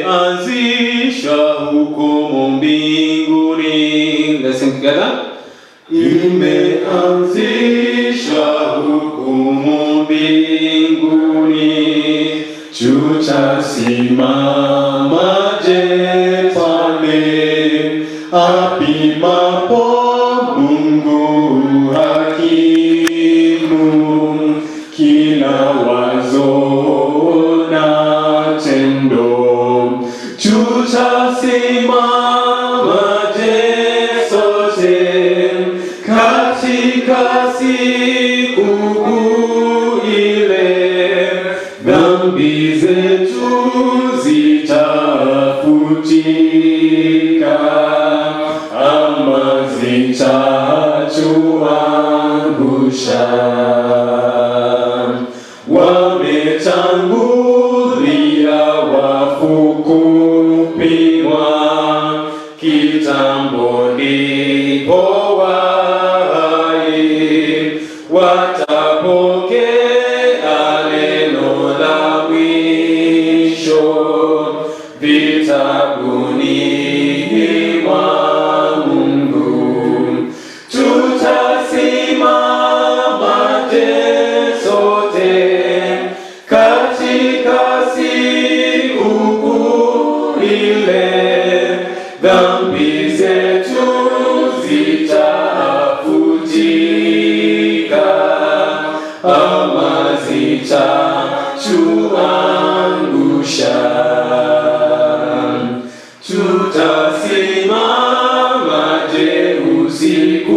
imeanzisha hukumu mbinguni. Let's sing together. Imeanzisha hukumu mbinguni, tutasimamaje pale apimapo Mungu hakimu kila wazo na tendo? Tutasimamaje sote katika siku kuu ile? Dhambi zetu zitafutika ama zitatuangusha? Wametangulia wafu kupimwa, kitambo ndipo wahai watapokea neno la mwisho vitabuni mwa Mungu. Tutasimamaje sote katika siku kuu ile? Dhambi zetu zitafutika ama zitatuangusha? Tutasimamaje usiku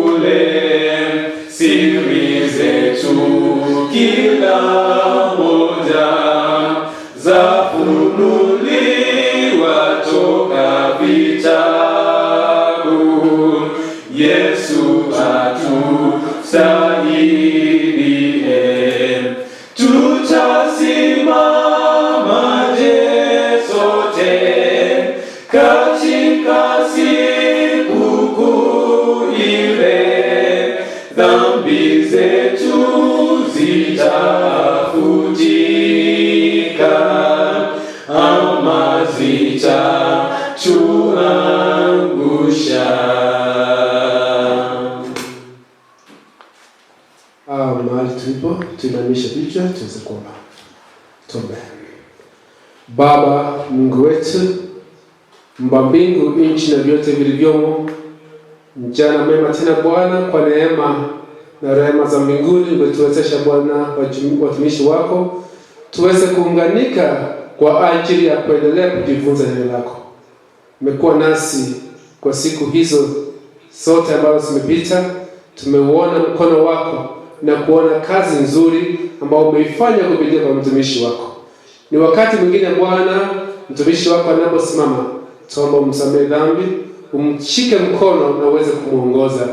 ule? Siri zetu kila moja zafunuliwa toka vitabu. Yesu atusaidie. Tutasimamaje sote katika siku kuu ile? Dhambi zetu zitafutika ama zitatuangusha? Mahali tulipo tuinamishe vichwa tuweze kuomba. Tuombe. Baba Mungu wetu, Muumba mbingu, nchi na vyote vilivyomo, mchana mema tena Bwana, kwa neema na rehema za mbinguni umetuwezesha Bwana watumishi wako tuweze kuunganika kwa ajili ya kuendelea kujifunza neno lako. Umekuwa nasi kwa siku hizo sote ambazo zimepita, tumeuona mkono wako na kuona kazi nzuri ambayo umeifanya kupitia kwa mtumishi wako. Ni wakati mwingine Bwana, mtumishi wako anaposimama, tuomba umsamehe dhambi, umshike mkono na uweze kumuongoza.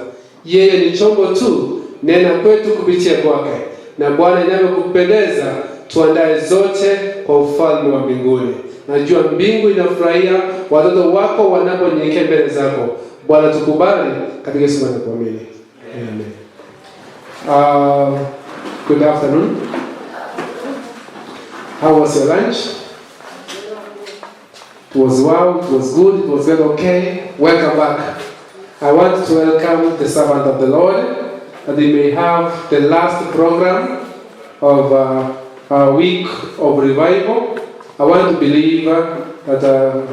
Yeye ni chombo tu, nena kwetu kupitia kwake. Na Bwana, inapokupendeza tuandae zote kwa ufalme wa mbinguni. Najua mbingu inafurahia watoto wako wanaponyenyekea mbele zako. Bwana, tukubali katika Yesu na kuamini. Amen. Good afternoon. How was your lunch? It was well, it was good, it was very okay. Welcome back. I want to welcome the servant of the Lord, that he may have the last program of our week of revival. I want to believe that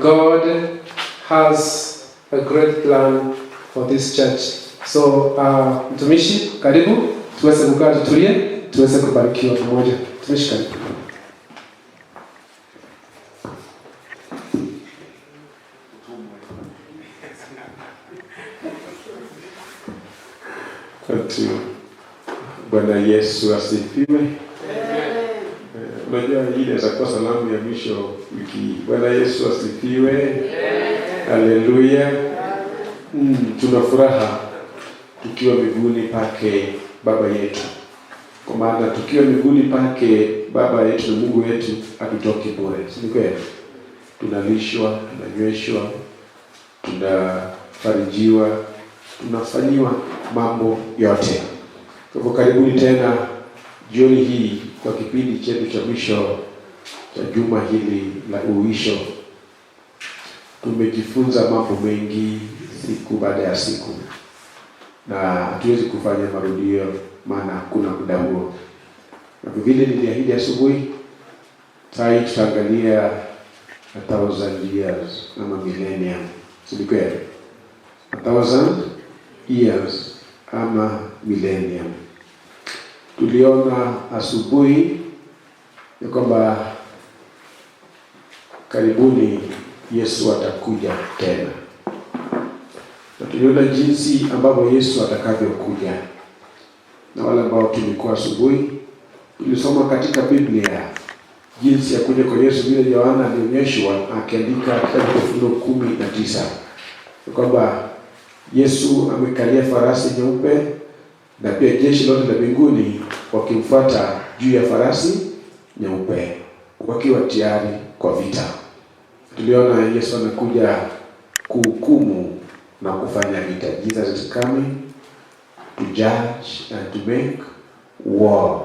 God has a great plan for this church. So, mtumishi, karibu, tuweze kukaa tutulie, tuweze kubarikiwa pamoja. Mtumishi, karibu. Bwana Yesu asifiwe. Unajua ile za kwa salamu ya mwisho wiki. Bwana Yesu asifiwe. Haleluya. Tuna furaha tukiwa miguuni pake Baba yetu. Kwa maana tukiwa miguuni pake Baba yetu na Mungu wetu hatutoki bure. Si kweli? Tunalishwa, tunanyweshwa, tunafarijiwa, tunafanyiwa mambo yote. Kwa hivyo karibuni tena jioni hii kwa kipindi chetu cha mwisho cha juma hili la uisho. Tumejifunza mambo mengi siku baada ya siku, na hatuwezi kufanya marudio maana hakuna muda huo. Na vile niliahidi asubuhi, sai tutaangalia 1000 years ama millennium. Si kweli? 1000 years ama millennium. Tuliona asubuhi ya kwamba karibuni Yesu atakuja tena. Na tuliona jinsi ambavyo Yesu atakavyokuja. Na wale ambao tulikuwa asubuhi tulisoma katika Biblia jinsi ya kuja kwa Yesu vile Yohana alionyeshwa akiandika katika Ufunuo 19. Kwamba Yesu amekalia farasi nyeupe na pia jeshi lote la mbinguni wakimfuata juu ya farasi nyeupe wakiwa tayari kwa vita. Tuliona Yesu anakuja kuhukumu na kufanya vita. Jesus is coming to judge and to make war.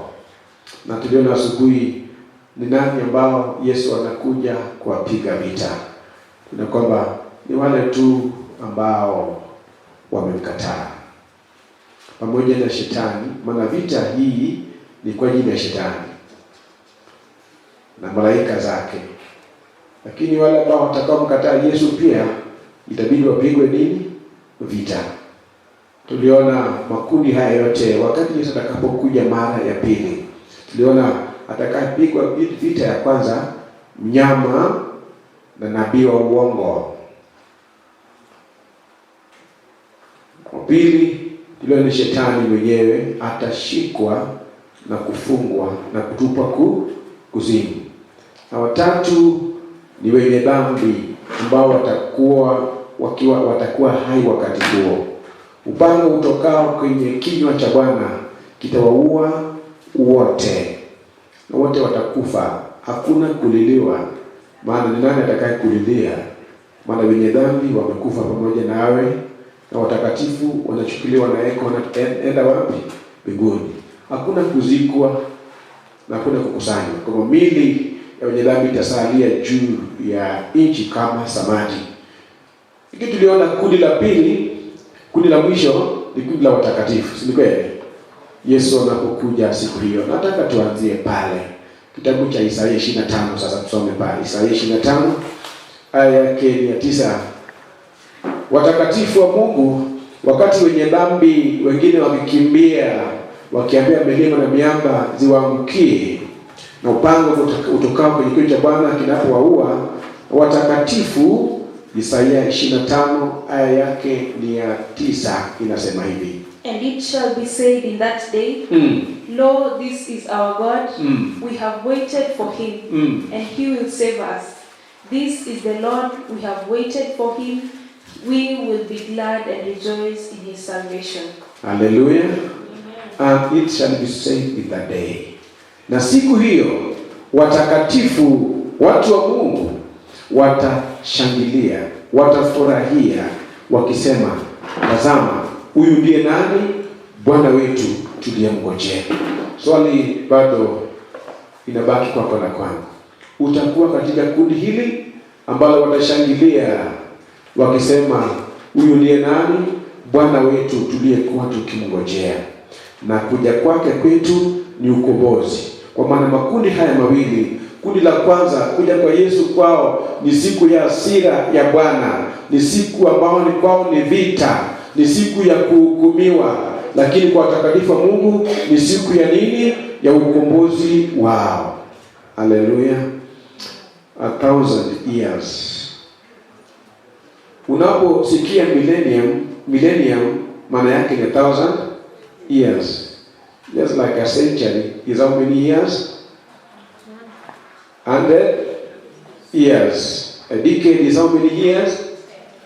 Na tuliona asubuhi ni nani ambao Yesu anakuja kuwapiga vita. Na kwamba ni wale tu ambao wamemkataa pamoja na shetani, maana vita hii ni kwa ajili ya shetani na malaika zake. Lakini wale ambao watakaomkataa Yesu pia itabidi wapigwe nini? Vita. Tuliona makundi haya yote wakati Yesu atakapokuja mara ya pili. Tuliona atakayepigwa vita ya kwanza mnyama na nabii wa uongo. Kwa pili tuliona ni shetani mwenyewe atashikwa na kufungwa na kutupwa kuzimu. Na watatu ni wenye dhambi ambao watakuwa hai wakati huo. Upanga utokao kwenye kinywa cha Bwana kitawaua wote. Na wote watakufa, hakuna kuliliwa. Maana ni nani atakaye kulilia? Maana wenye dhambi wamekufa pamoja nawe, na watakatifu wanachukuliwa na eko wanaenda wapi? Mbinguni. Hakuna kuzikwa na hakuna kukusanywa. Kwa mili ya wenye dhambi itasalia juu ya nchi kama samadi. Hiki tuliona kundi la pili, kundi la mwisho ni kundi la watakatifu. Si kweli? Yesu anapokuja siku hiyo. Nataka tuanzie pale. Kitabu cha Isaya 25 sasa tusome pale. Isaya 25 aya yake ni 9. Watakatifu wa Mungu wakati wenye dhambi wengine wakikimbia wakiambia milima na miamba ziwaangukie, na upanga utokao kwenye kinywa cha Bwana kinapowaua watakatifu. Isaya 25 aya yake ni ya 9 inasema hivi. And it shall be said in that day, Lo, this is our God, we have waited for him, and he will save us. This is the Lord, we have waited for him, we will be glad and rejoice in his salvation. Hallelujah. And it shall be said in that day. Na siku hiyo watakatifu, watu wa Mungu watashangilia, watafurahia wakisema, tazama, huyu ndiye nani? Bwana wetu tuliyemngojea. Swali bado inabaki kwako na kwangu. Utakuwa katika kundi hili ambalo watashangilia wakisema, huyu ndiye nani? Bwana wetu tuliyekuwa tukimngojea. Na kuja kwake kwetu ni ukombozi. Kwa maana makundi haya mawili, kundi la kwanza kuja kwa Yesu kwao ni siku ya hasira ya Bwana, ni siku ambao ni kwao ni vita, ni siku ya kuhukumiwa. Lakini kwa watakatifu wa Mungu ni siku ya nini? Ya ukombozi wao. Haleluya. 1000 years. Unaposikia millennium maana yake ni 1000 years. Just like a century is how many years? 100 years. A decade is how many years?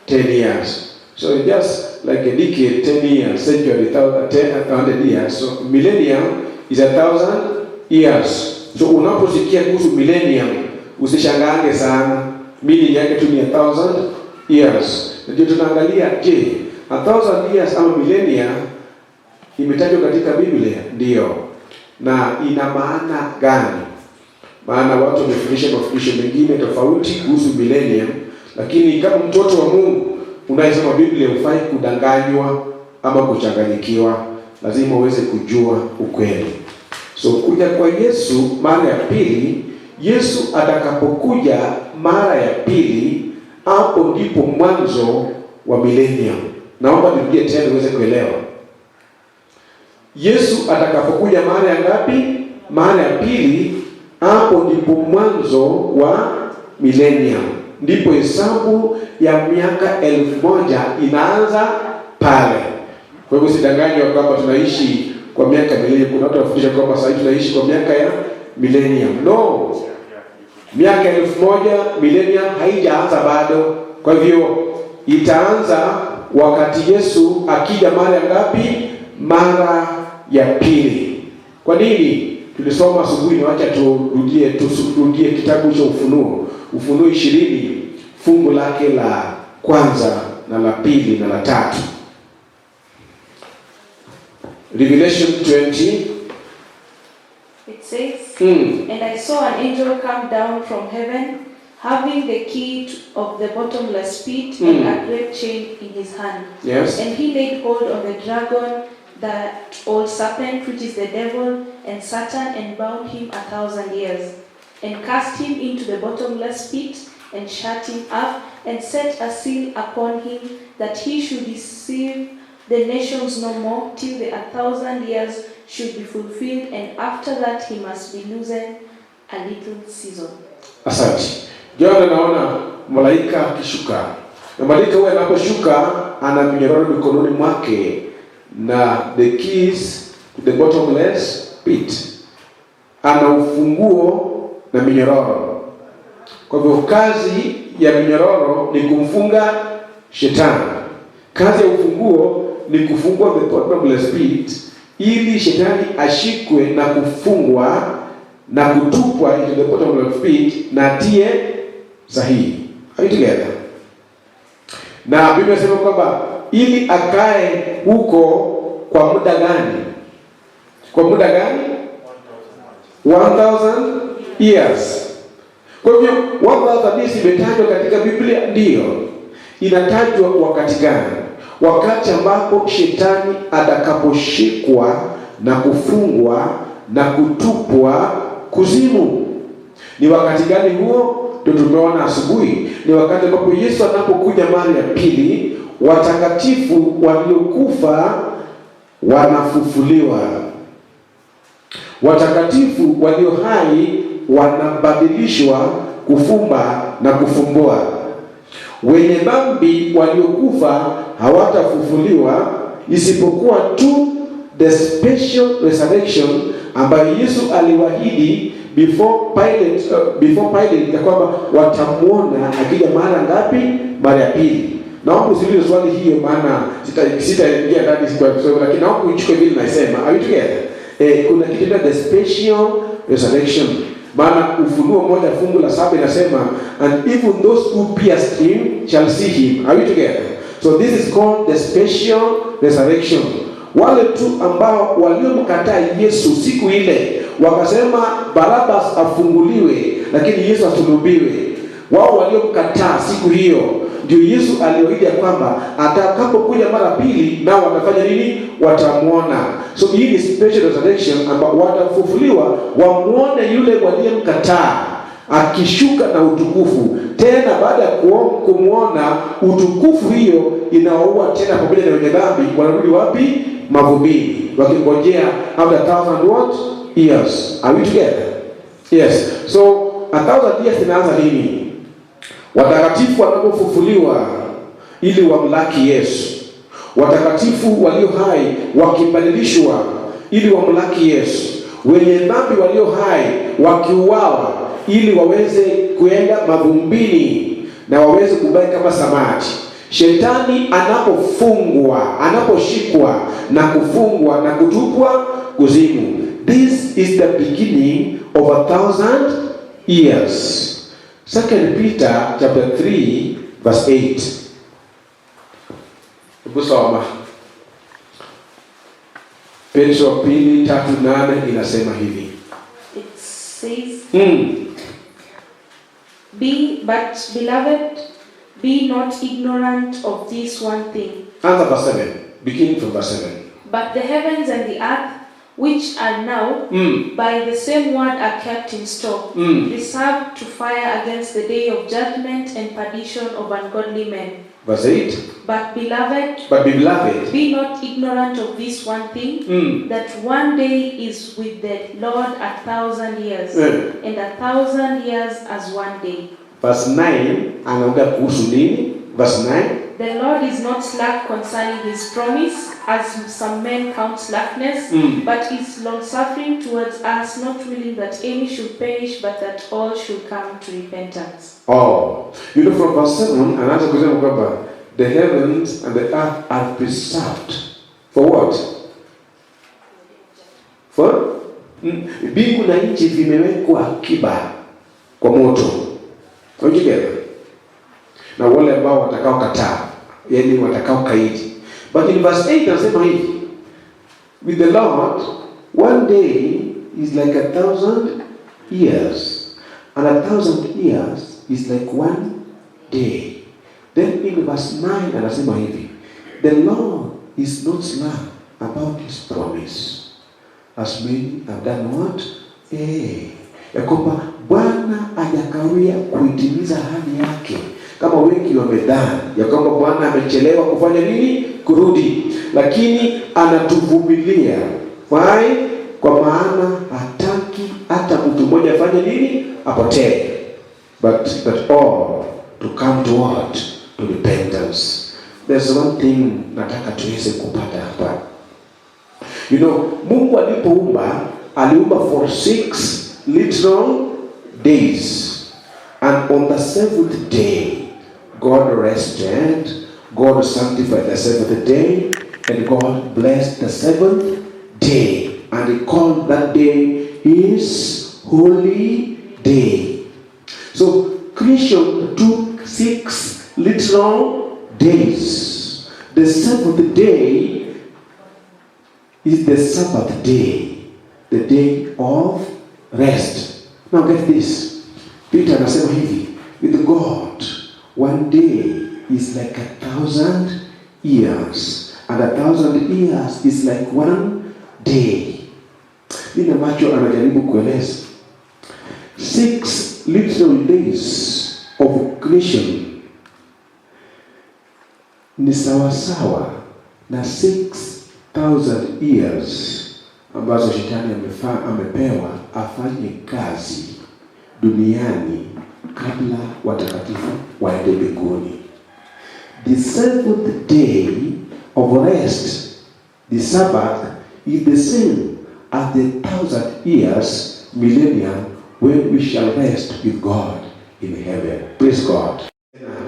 10 years. So just like a decade, 10 years, century, 100 years. So millennium is 1000 years. So unaposikia kuhusu millennium, usishangaange sana. Meaning yake tu ni 1000 years. Ndio tunaangalia, je, 1000 years ama millennium imetajwa katika Biblia? Ndio. Na ina maana gani? maana watu wamefundisha mafundisho mengine tofauti kuhusu millennium, lakini kama mtoto wa Mungu unayesoma Biblia hufai kudanganywa ama kuchanganyikiwa, lazima uweze kujua ukweli. So kuja kwa Yesu mara ya pili, Yesu atakapokuja mara ya pili, hapo ndipo mwanzo wa millennium. Naomba nirudie tena uweze kuelewa. Yesu atakapokuja mara ya ngapi? Mara ya pili, hapo ndipo mwanzo wa millennium. Ndipo hesabu ya miaka 1000 inaanza pale. Kwa hivyo sidanganywa kwamba tunaishi kwa miaka millennium. Kuna watu wanafundisha kwamba sasa tunaishi kwa miaka ya millennium. No. Miaka 1000 millennium haijaanza bado. Kwa hivyo itaanza wakati Yesu akija mara ya ngapi? Mara ya pili. Kwa nini? Tulisoma asubuhi, na wacha turudie kitabu cha Ufunuo. Ufunuo 20 fungu lake la kwanza na la pili na la tatu. Revelation 20. It says, And I saw an angel come down from heaven, having the key of the bottomless pit and a great chain in his hand. Yes. And he laid hold on the dragon, that old serpent, which is the devil and Satan, and bound him 1,000 years, and cast him into the bottomless pit, and shut him up, and set a seal upon him, that he should deceive the nations no more, till the 1,000 years should be fulfilled, and after that he must be loosened a little season. Asante. Jana naona malaika akishuka. Na malaika huyo anaposhuka ana minyororo mikononi mwake na the keys to the bottomless pit. Ana ufunguo na minyororo. Kwa hivyo kazi ya minyororo ni kumfunga shetani. Kazi ya ufunguo ni kufungua the bottomless pit ili shetani ashikwe na kufungwa na kutupwa into the bottomless pit na tie sahihi. Are you together? Na Biblia inasema kwamba ili akae huko kwa muda gani? Kwa muda gani? 1000 years. Kwa hivyo 1000 years imetajwa katika Biblia, ndio. Inatajwa wakati gani? Wakati ambapo shetani atakaposhikwa na kufungwa na kutupwa kuzimu. Ni wakati gani huo? Ndio tumeona asubuhi. Ni wakati ambapo Yesu anapokuja mara ya pili, watakatifu waliokufa wanafufuliwa. Watakatifu walio hai wanabadilishwa kufumba na kufumbua. Wenye dhambi waliokufa hawatafufuliwa, isipokuwa tu the special resurrection ambayo Yesu aliwaahidi before Pilate ya kwamba watamuona akija mara ngapi? Mara ya pili. Naomba usiulize swali hiyo, maana sitaingia ndani kwa kusema, lakini naomba uchukue vile nasema. Are you together? Kuna kitu cha the special resurrection. Maana Ufunuo 1 fungu la 7 inasema, and even those who pierced him shall see him. Are you together? So this is called the special resurrection. Wale tu ambao waliomkataa Yesu siku ile wakasema Barabbas afunguliwe lakini Yesu asulubiwe, wao waliomkataa siku hiyo, ndio Yesu aliwaahidi kwamba atakapokuja mara pili nao watafanya nini? Watamuona. So hii ni special resurrection ambao watafufuliwa wamuone yule waliyemkataa akishuka na utukufu. Tena baada ya kumuona utukufu, hiyo inawaua tena pamoja na wenye dhambi. Wanarudi wapi? Mavumbini, wakingojea after 1,000 years. Are we together? Yes. So 1,000 years inaanza lini? Watakatifu wanapofufuliwa ili wamlaki Yesu. Watakatifu walio hai wakibadilishwa ili wamlaki Yesu. Wenye dhambi walio hai wakiuawa ili waweze kuenda mavumbini na waweze kubaki kama samaki. Shetani anapofungwa, anaposhikwa na kufungwa na kutupwa kuzimu. This is the beginning of 1,000 years. 2 Peter chapter 3 verse 8. Kusoma. Petro 2:3-8 inasema hivi. It says, But beloved, be not ignorant of this one thing. Answer verse 7. Beginning from verse 7. But the heavens and the earth, which are now, by the same word are kept in store, reserved to fire against the day of judgment and perdition of ungodly men. Verse 8. But beloved, be not ignorant of this one thing, that one day is with the Lord 1,000 years, and 1,000 years as one day. Verse 9, anaongea kuhusu nini? Verse 9. The Lord is not slack concerning his promise, as some men count slackness, but is long-suffering towards us, not willing that any should perish, but that all should come to repentance. Oh, you know, from verse 7, anaanza kusema kwamba the heavens and the earth are preserved. For what? For? Mbingu na nchi vimewekwa akiba kwa moto. Unajua? Na wale ambao watakao kataa, yani watakao kaidi. But in verse 8 anasema hivi, with the Lord one day is like 1,000 years, and 1,000 years is like one day. Then in verse 9 anasema hivi, the Lord is not slack about his promise, as many have done what? Ya kwamba Bwana hajakawia kuitimiza ahadi yake, kama wengi wamedhani ya kwamba Bwana amechelewa kufanya nini? Kurudi. Lakini anatuvumilia. Why? Kwa maana hataki hata mtu mmoja afanye nini? Apotee. But all to come to what? To repentance. There's one thing nataka tuweze kupata hapa. You know, Mungu aliumba for 6 literal days. And on the 7th day, God rested, God sanctified the 7th day, and God blessed the 7th day. And he called that day his holy day. So creation took 6 literal days. The 7th day is the Sabbath day, the day of rest. Now get this. Peter anasema hivi, with God, one day is like 1,000 years, and 1,000 years is like one day. Nina macho anajaribu kueleza 6 literal days of creation ni sawasawa na 6,000 years ambazo shetani amepewa afanye kazi duniani kabla watakatifu waende mbinguni. The 7th day of rest, the Sabbath, is the same as the 1,000 years millennium when we shall rest with God in heaven. Praise God.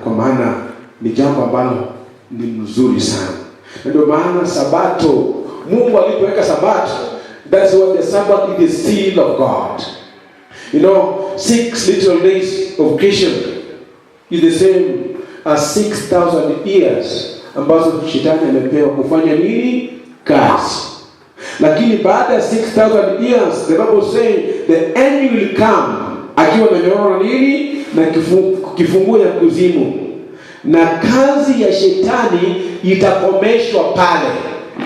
Kwa maana ni jambo ambalo ni mzuri sana. Ndio maana Sabato, Mungu alipoweka Sabato, that's what the Sabbath is, the seal of God. You know, 6 literal days of creation is the same as 6,000 years ambazo shetani amepewa kufanya nini? Kazi. Lakini baada ya 6,000 years, the Bible says the end will come akiwa na nyororo nini? Na kifunguo ya kuzimu. Na kazi ya shetani itakomeshwa pale,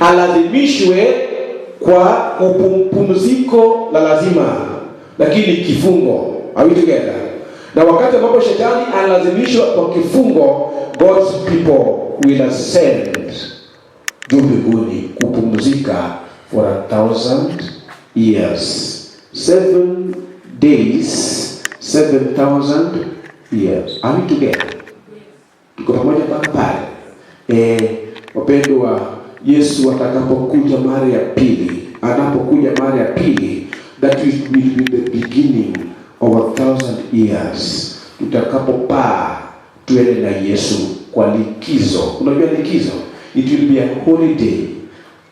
alazimishwe kwa upumziko la lazima, lakini kifungo. Are we together? Na wakati ambapo shetani analazimishwa kwa kifungo, God's people will ascend juu mbinguni kupumzika for 1,000 years. 7 days, 7,000 years. Are we together? Tuko pamoja mpaka pale. Wapendwa, Yesu atakapokuja mara ya pili, anapokuja mara ya pili, that will be the beginning of 1,000 years. Tutakapopaa tuende na Yesu kwa likizo. Unajua likizo? It will be a holiday.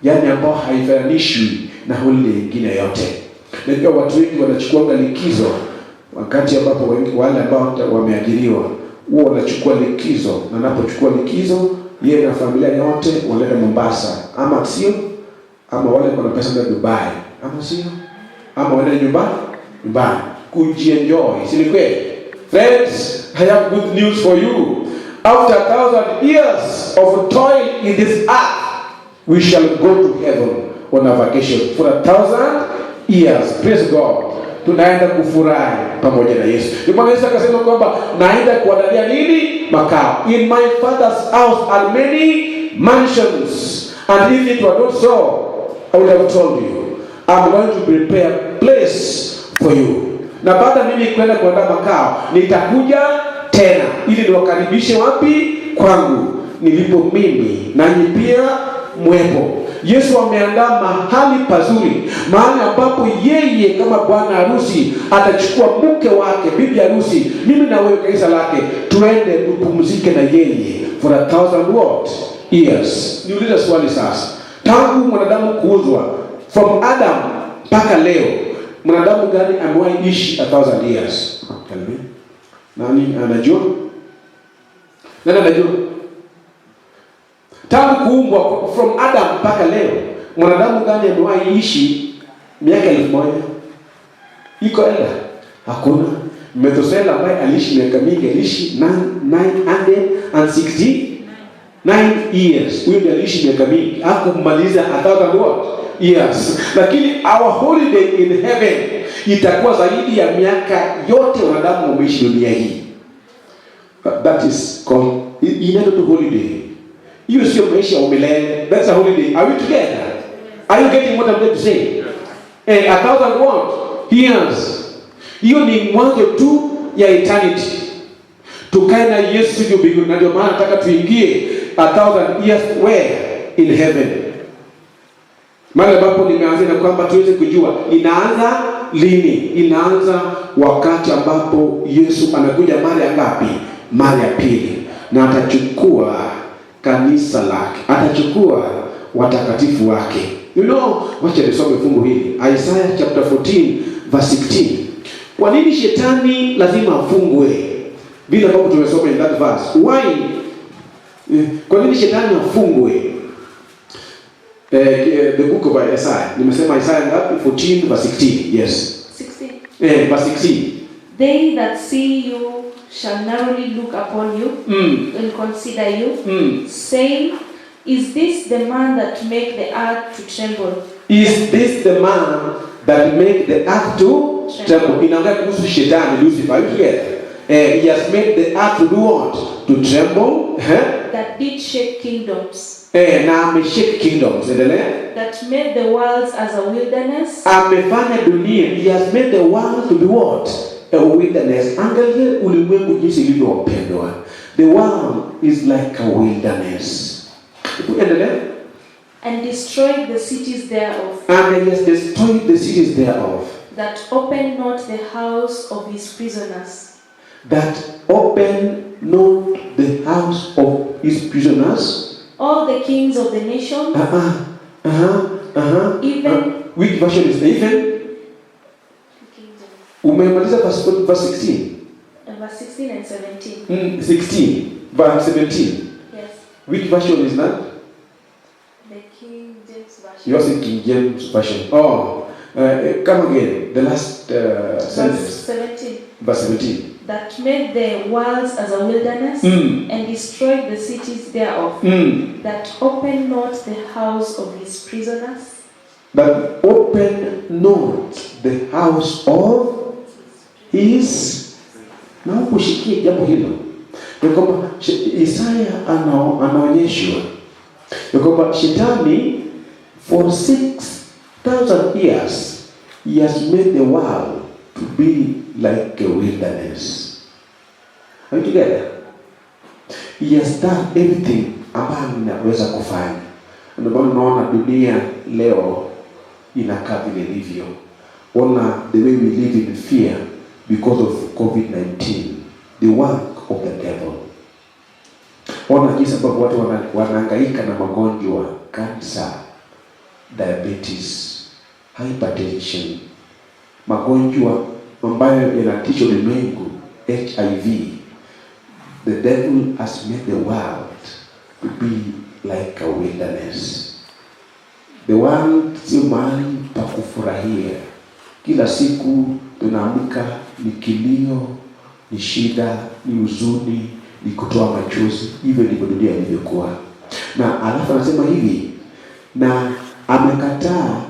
Yani ambao haifananishwi na holiday nyingine yote. Najua watu wengi wanachukua likizo wakati ambapo wale ambao wameajiriwa huwa wanachukua likizo, na napochukua likizo yeye na familia yote wanaenda Mombasa, ama sio? Ama wale kuna pesa za Dubai, ama sio? Ama wanaenda nyumbani kujienjoy, si ni kweli? Friends, I have good news for you. After 1,000 years of toil in this earth, we shall go to heaven on a vacation for 1,000 years. Praise God. Tunaenda kufurahi pamoja na Yesu. Ndio maana Yesu akasema kwamba naenda kuandalia nini? Makao. In my Father's house are many mansions, and if it were not so, I would have told you, I'm going to prepare a place for you. Na baada mimi kwenda kuandaa makao, nitakuja tena ili niwakaribishe wapi? Kwangu, nilipo mimi nanyi pia mwepo. Yesu ameandaa mahali pazuri, mahali ambapo yeye kama bwana harusi atachukua mke wake, bibi harusi, mimi na wewe kanisa lake, tuende tupumzike na yeye for 1,000 years. Niulize swali sasa. Tangu mwanadamu kuuzwa, from Adam mpaka leo, mwanadamu gani amewahi ishi 1,000 years? Tell me. Nani anajua? Nani anajua? Tangu kuumbwa, from Adam mpaka leo, mwanadamu gani amewahi ishi miaka 1,000? Iko ela? Hakuna. Methuselah ambaye aliishi miaka mingi, aliishi 969 years. Huyo ndiye aliishi miaka mingi, hakumaliza 1,000 years. Lakini our holiday in heaven itakuwa zaidi ya miaka yote wanadamu wameishi dunia hii. That is called inaitwa holiday. Hiyo sio maisha ya milele. That's a holiday. Are we together? Are you getting what I'm going to say? 1,000 years. Hiyo ni mwanzo tu ya eternity. Tukae na Yesu juu mbinguni. Ndio maana nataka tuingie 1,000 years where? In heaven. Mahali ambapo nimeanzia na kwamba tuweze kujua inaanza lini. Inaanza wakati ambapo Yesu anakuja mara ya ngapi? Mara ya pili. Na atachukua kanisa lake, atachukua watakatifu wake. You know, wacha nisome fungu hili. Isaiah chapter 14 verse 16. Kwa nini shetani lazima afungwe? Vile ambavyo tumesoma in that verse. Why? Kwa nini shetani afungwe? The book of Isaiah. Nimesema Isaiah ngapi? 14 verse 16. Yes. 16. Verse 16. They that see you shall narrowly look upon you and consider you, saying, is this the man that make the earth to tremble? Is this the man that make the earth to tremble? Inaongea kuhusu shetani, Lucifer. He has made the earth to do what? To tremble. That did shake kingdoms. Na ameshake kingdoms. Endelea. That made the worlds as a wilderness. Amefanya dunia. He has made the world to be what? A wilderness. Angalia ulimwengu jinsi ilivyopendwa. The world is like a wilderness. Endelea. And destroyed the cities thereof. And he has destroyed the cities thereof. That opened not the house of his prisoners. That opened not the house of his prisoners. All the kings of the nations. Even. Which version is even? Umemaliza verse 16. Verse 16 and 17. 16. Verse 17. Yes. Which version is that? The King James version. Yours is King James version. Oh, come again. The last sentence. Verse 17. Verse 17. That made the worlds as a wilderness and destroyed the cities thereof. That opened not the house of his prisoners. That opened not the house of his. Na kushikia jambo hilo. Ni kwamba Isaya anaonyeshwa ni kwamba shetani for 6,000 years he has made the world to be like a wilderness. Are you together? He has done everything ambayo ninaweza kufanya. Ndio maana unaona dunia leo inakaa vile ilivyo. Ona the way we live in fear because of COVID-19, the work of the devil. Ona jinsi ambavyo watu wanahangaika na magonjwa, cancer, diabetes, hypertension, magonjwa ambayo yanatisha ulimwengu, HIV. The devil has made the world to be like a wilderness. The world sio mahali pa kufurahia. Kila siku tunaamka ni kilio, ni shida, ni huzuni, ni kutoa machozi. Hivyo ndivyo dunia ilivyokuwa. Na alafu anasema hivi, na amekataa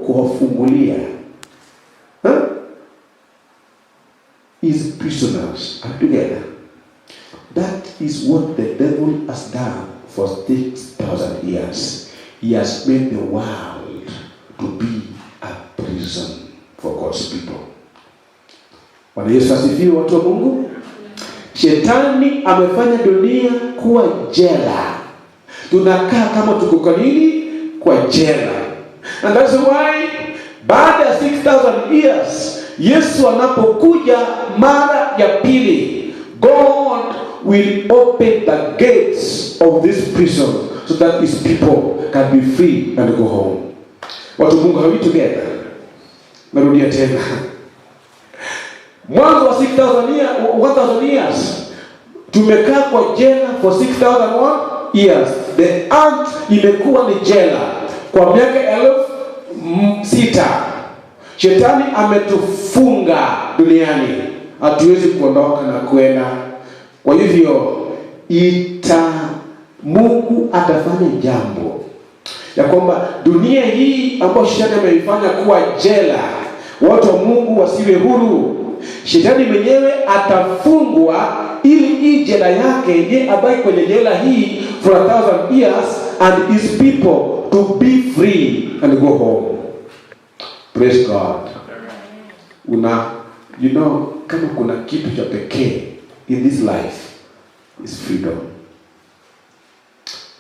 kuwafungulia his prisoners together. That is what the devil has done for 6,000 years. He has made the world to be a prison for God's people. Bwana Yesu asifiwe, watu wa Mungu. Shetani amefanya dunia kuwa jela. Tunakaa kama tuko kanini kwa jela. And that's why baada ya 6,000 years Yesu anapokuja mara ya pili, God will open the gates of this prison so that his people can be free and go home. Watu Mungu, are we together? Narudia tena. Mwanzo wa 1,000 years tumekaa kwa jela for 6,000 years. The earth imekuwa ni jela kwa miaka 6,000. Shetani ametufunga duniani, hatuwezi kuondoka na kwenda. Kwa hivyo Mungu atafanya jambo ya kwamba dunia hii ambayo shetani ameifanya kuwa jela, watu wa Mungu wasiwe huru. Shetani mwenyewe atafungwa ili hii jela yake yeye abaki kwenye jela hii for 1,000 years and his people to be free and go home. Praise God. Kama kuna kitu cha pekee in this life is freedom.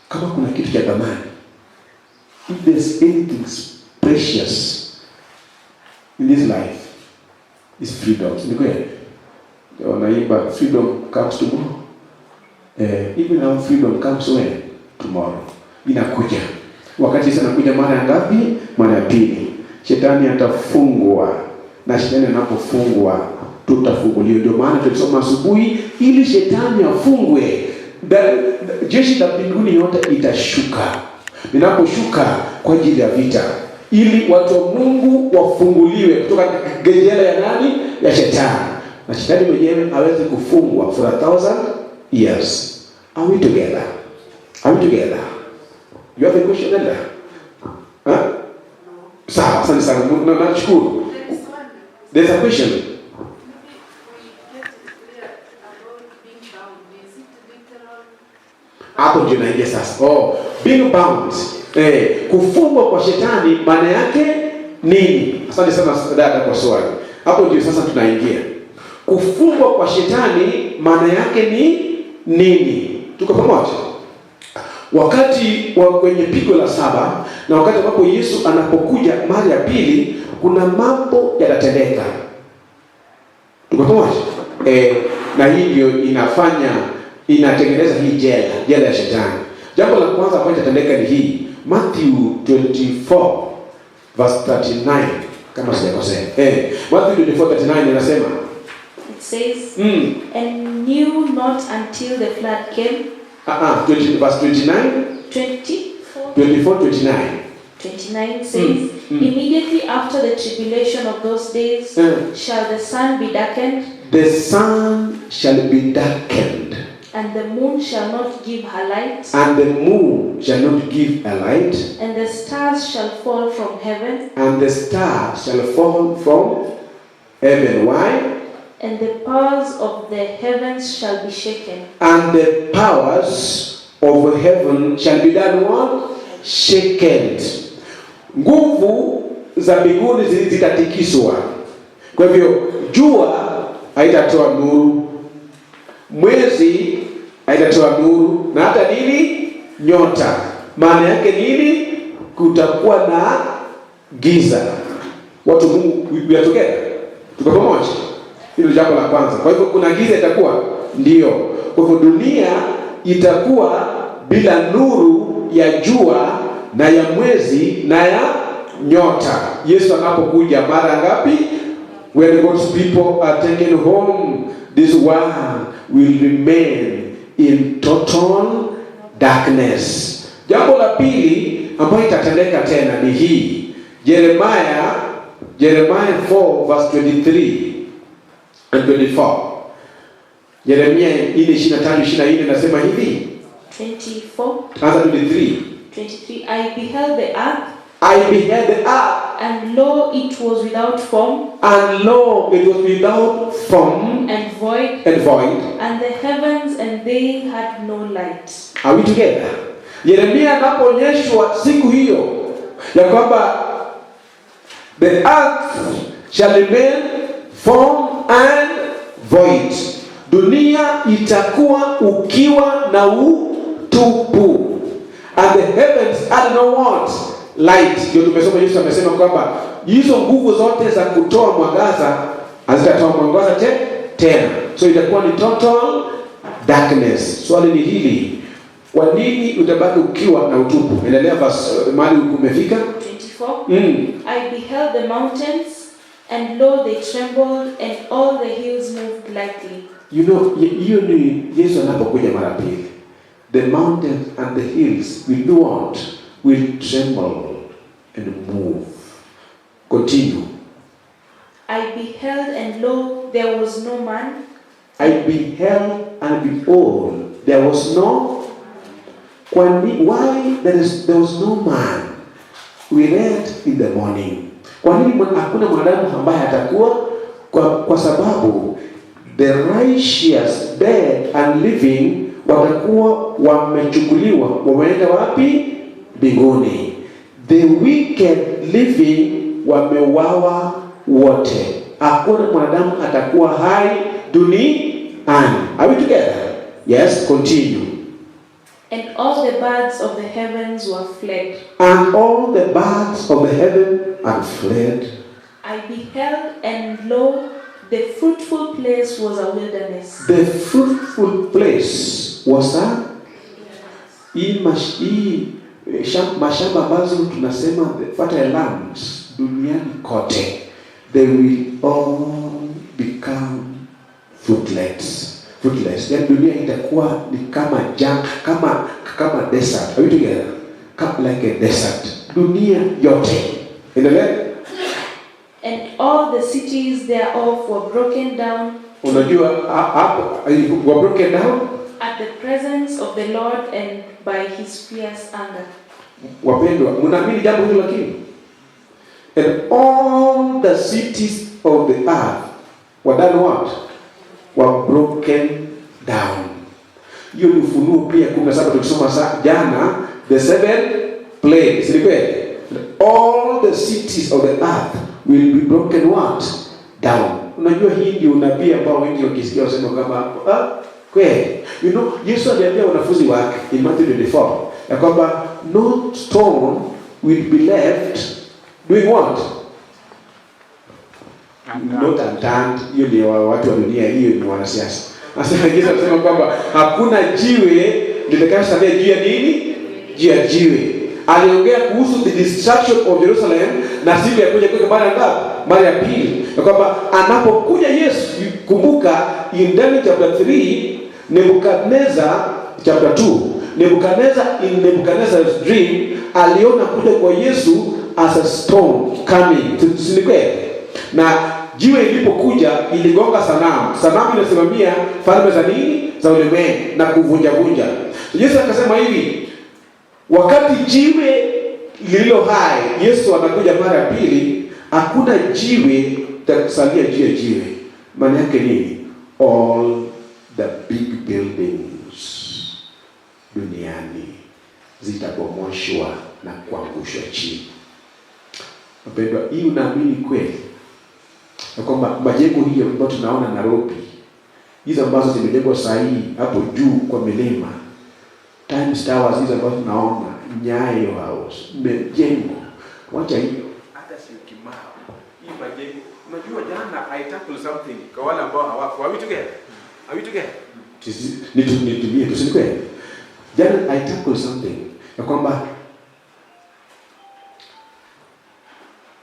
Kama kuna kitu cha thamani, if there's anything precious in this life, is freedom. Ni kweli? Wanaimba freedom comes tomorrow. Even our freedom comes when? Tomorrow. Inakuja. Wakati sana kuja mara ya ngapi? Mara ya pili. Shetani atafungwa. Na shetani anapofungwa tutafunguliwa. Ndio maana tulisoma asubuhi, ili shetani afungwe, jeshi la mbinguni yote itashuka. Linaposhuka kwa ajili ya vita, ili watu wa Mungu wafunguliwe kutoka jela ya nani? Ya shetani. Na shetani mwenyewe aweze kufungwa for 1,000 years. Are we together? Are we together? You have a question there? Sawa, asante sana. Nashukuru. There's a question. Hapo ndio naingia sasa. Being bound. Kufungwa kwa shetani maana yake nini? Asante sana dada kwa swali. Hapo ndio sasa tunaingia. Kufungwa kwa shetani maana yake ni nini? Tuko pamoja? Wakati kwenye pigo la 7 na wakati ambapo Yesu anapokuja mara ya pili, kuna mambo yatatendeka. Tuko pamoja? Na hii ndio inatengeneza hii jela ya shetani. Jambo la kwanza ambalo litatendeka ni hii. Matthew 24 verse 39 kama sijakosea. Matthew 24:39 inasema, it says, and knew not until the flood came. Verse 29. 24:29. 29 says, immediately after the tribulation of those days shall the sun be darkened. The sun shall be darkened. And the moon shall not give her light. And the moon shall not give a light. And the stars shall fall from heaven. And the stars shall fall from heaven. Why? And the powers of the heavens shall be shaken. And the powers of heaven shall be done what? Shaken. Nguvu za mbinguni zitatikiswa. Kwa hivyo jua haitatoa nuru, mwezi haitatoa nuru, na hata nini? Nyota. Maana yake nini? Kutakuwa na giza. Watu Mungu yatokea. Tuko pamoja? Hilo jambo la kwanza. Kwa hivyo kuna giza itakuwa ndio. Kwa hivyo dunia itakuwa bila nuru ya jua na ya mwezi na ya nyota. Yesu anapokuja mara ngapi? When God's people are taken home, this world will remain in total darkness. Jambo la pili ambayo itatendeka tena ni hii. Jeremiah Jeremiah 4 verse 23 and 24. Yeremia 4:23-24 nasema hivi. 24. Anza 23. 23. I beheld the earth. I beheld the earth. And lo, it was without form. And lo, it was without form. And void. And void. And the heavens and they had no light. Are we together? Yeremia anapoonyeshwa siku hiyo ya kwamba the earth shall remain form and void. Dunia itakuwa ukiwa na utupu. And the heavens had no what? Light. Ndio tumesoma Yesu amesema kwamba hizo nguvu zote za kutoa mwangaza hazitatoa mwangaza tena. So itakuwa ni total darkness. Swali ni hili. Kwa nini utabaki ukiwa na utupu? Endelea mahali umefika. 24. I beheld the mountains, and lo, they trembled, and all the hills moved lightly. You know, hiyo ni Yesu anapokuja mara pili. The mountains and the hills will do what? Will tremble and move. Continue. I beheld, and lo, there was no man. I beheld, and behold, there was no. Why there was no man? We read in the morning. Kwa nini hakuna mwanadamu ambaye atakuwa? Kwa sababu the righteous dead and living watakuwa wamechukuliwa, wameenda wapi? Mbinguni. The wicked living wameuawa wote. Hakuna mwanadamu atakuwa hai duniani. Are we together? Yes, continue. And all the birds of the heavens were fled. And all the birds of the heaven are fled. I beheld, and lo, the fruitful place was a wilderness. The fruitful place was a mashamba ambazo tunasema the fertile lands duniani kote, they will all become fruitless. Then dunia itakuwa ni kama desert. Are we together? Like a desert. Dunia yote. Endelea. And all the cities thereof were broken down. Unajua were broken down at the presence of the Lord and by his fierce anger. Wapendwa, mnaamini jambo hilo lakini? And all the cities of the earth were done what? Were broken down. Hiyo ni Ufunuo pia 17 tukisoma jana, the seven plagues. Ni kweli? All the cities of the earth will be broken what? Down. Unajua hii ndio unabii ambao wengi wakisikia wasema kama kweli. You know, Yesu aliambia wanafunzi wake in Matthew 24 ya kwamba no stone will be left doing what? Not unturned. Hiyo ni watu wa dunia, hiyo ni wanasiasa. Sasa Yesu anasema kwamba hakuna jiwe litakayosalia juu ya nini? Juu ya jiwe. Aliongea kuhusu the destruction of Jerusalem na siku ya kuja kwake mara ya pili. Na kwamba anapokuja Yesu, kumbuka in Daniel chapter 3, Nebuchadnezzar chapter 2, in Nebuchadnezzar's dream aliona kuja kwa Yesu as a storm coming. Tusinikwe. Na jiwe ilipokuja iligonga sanamu. Sanamu inasimamia falme za nini? Za ulimwengu na kuvunja. Yesu akasema hivi, wakati jiwe lililo hai, Yesu anakuja mara ya pili, hakuna jiwe litasalia juu ya jiwe. Maana yake nini? All the big buildings duniani zitabomoshwa na kuangushwa chini. Wapendwa, hii unaamini kweli? Na kwamba majengo hiyo ambayo tunaona Nairobi, hizo ambazo zimejengwa sahihi hapo juu kwa milima, Times Towers hizo ambazo tunaona, Nyayo House, mjengo, wacha hiyo. Hata si Kimao. Hii majengo, unajua jana I tackle something kwa wale ambao hawako. Are we together? Nitumie tusinikwe. Jana I tackle something ya kwamba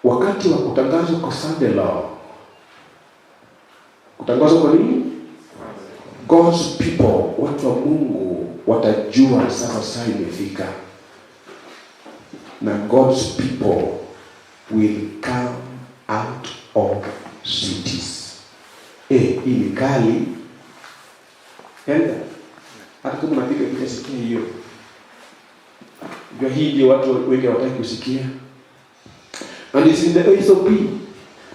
wakati wa kutangazwa kwa Sunday law, kutangazwa kwa nini? God's people, watu wa Mungu watajua sasa imefika. Na God's people will come out of cities. Hii ni kali. Enda. Hata kama unapiga picha sikia hiyo. Ndio hii ndio watu wengi hawataki kusikia. And it's in the SOP,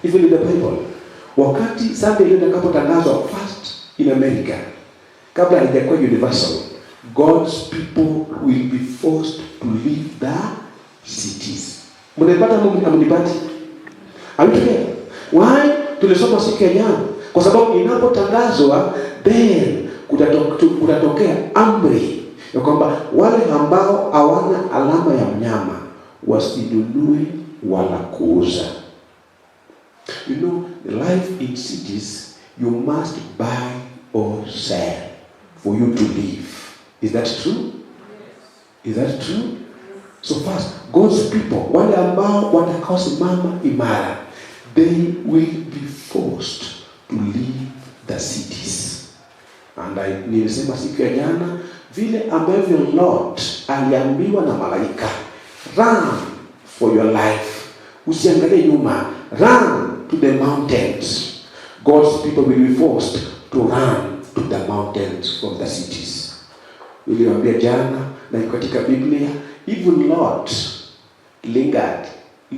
even in the Bible. Wakati Sunday ile itakapotangazwa first in America, kabla haijakuwa universal, God's people will be forced to leave the cities. Mnapata mnipati? Ametoka. Why? Tulisoma siku ya jana. Kwa sababu inapotangazwa then kutatokea amri ya kwamba wale ambao hawana alama ya mnyama wasinunue wala kuuza. You know, the life in cities, you must buy or sell for you to live. Is that true? Is that true? So first, God's people, wale ambao watakaosimama imara, they will be forced to leave the cities. And nilisema siku ya jana, vile ambavyo Lot aliambiwa na malaika, run for your life. Usiangalie nyuma, run to the mountains. God's people will be forced to run to the mountains from the cities. Niliwaambia jana na katika Biblia, even Lot lingered.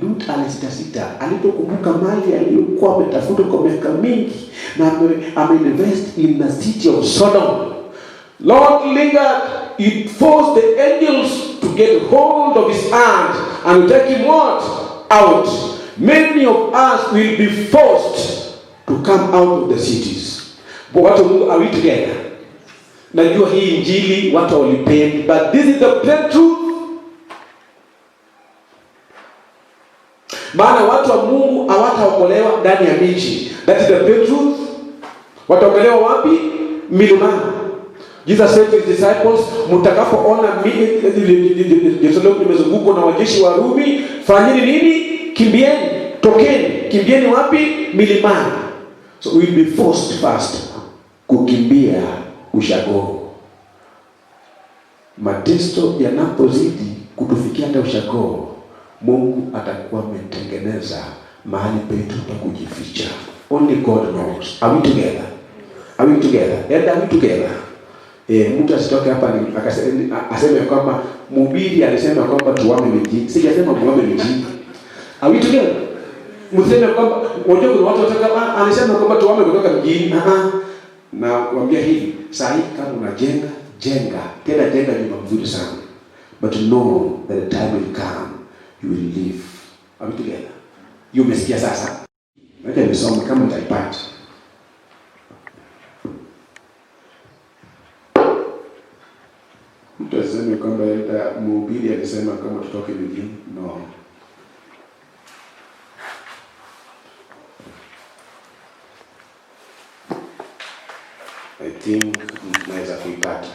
Lot alisita alipokumbuka mali aliyokuwa ametafuta kwa miaka mingi na ameinvest in the city of Sodom. Lot lingered. It forced the angels to get hold of his hand and take him what? Out. Many of us will be forced to come out of the cities. But what are we together? Najua hii injili watu walipendi, but this is the plain truth. Maana watu wa Mungu hawataokolewa ndani ya miji. That is the plain truth. Wataokolewa wapi? Milimani. Jesus said to his disciples, mtakapoona Yerusalemu imezungukwa na wajeshi wa Rumi, fanyeni nini? Kimbieni, tokeni. Kimbieni wapi? Milimani. So we will be forced first kukimbia ushago. Mateso yanapozidi kutufikia hata ushago, Mungu atakuwa ametengeneza mahali petu pa kujificha. Only God knows. Are we together? Are we together? And are we together? Mtu asitoke hapa aseme kwamba mhubiri alisema kwamba tuame miji. Sijasema muame miji. Are we together? Mseme kwamba unajua kuna watu wataka alisema kwamba tuame kutoka mjini. Na kuambia hivi, sahi kama unajenga, jenga. Tena jenga nyumba nzuri sana. But know that the time will come you will live. Are we together? You umesikia sasa? Wacha nisome kama nitaipata. Mtu aseme kwamba mhubiri alisema kama tutoke mjini. No. I think naweza kuipata.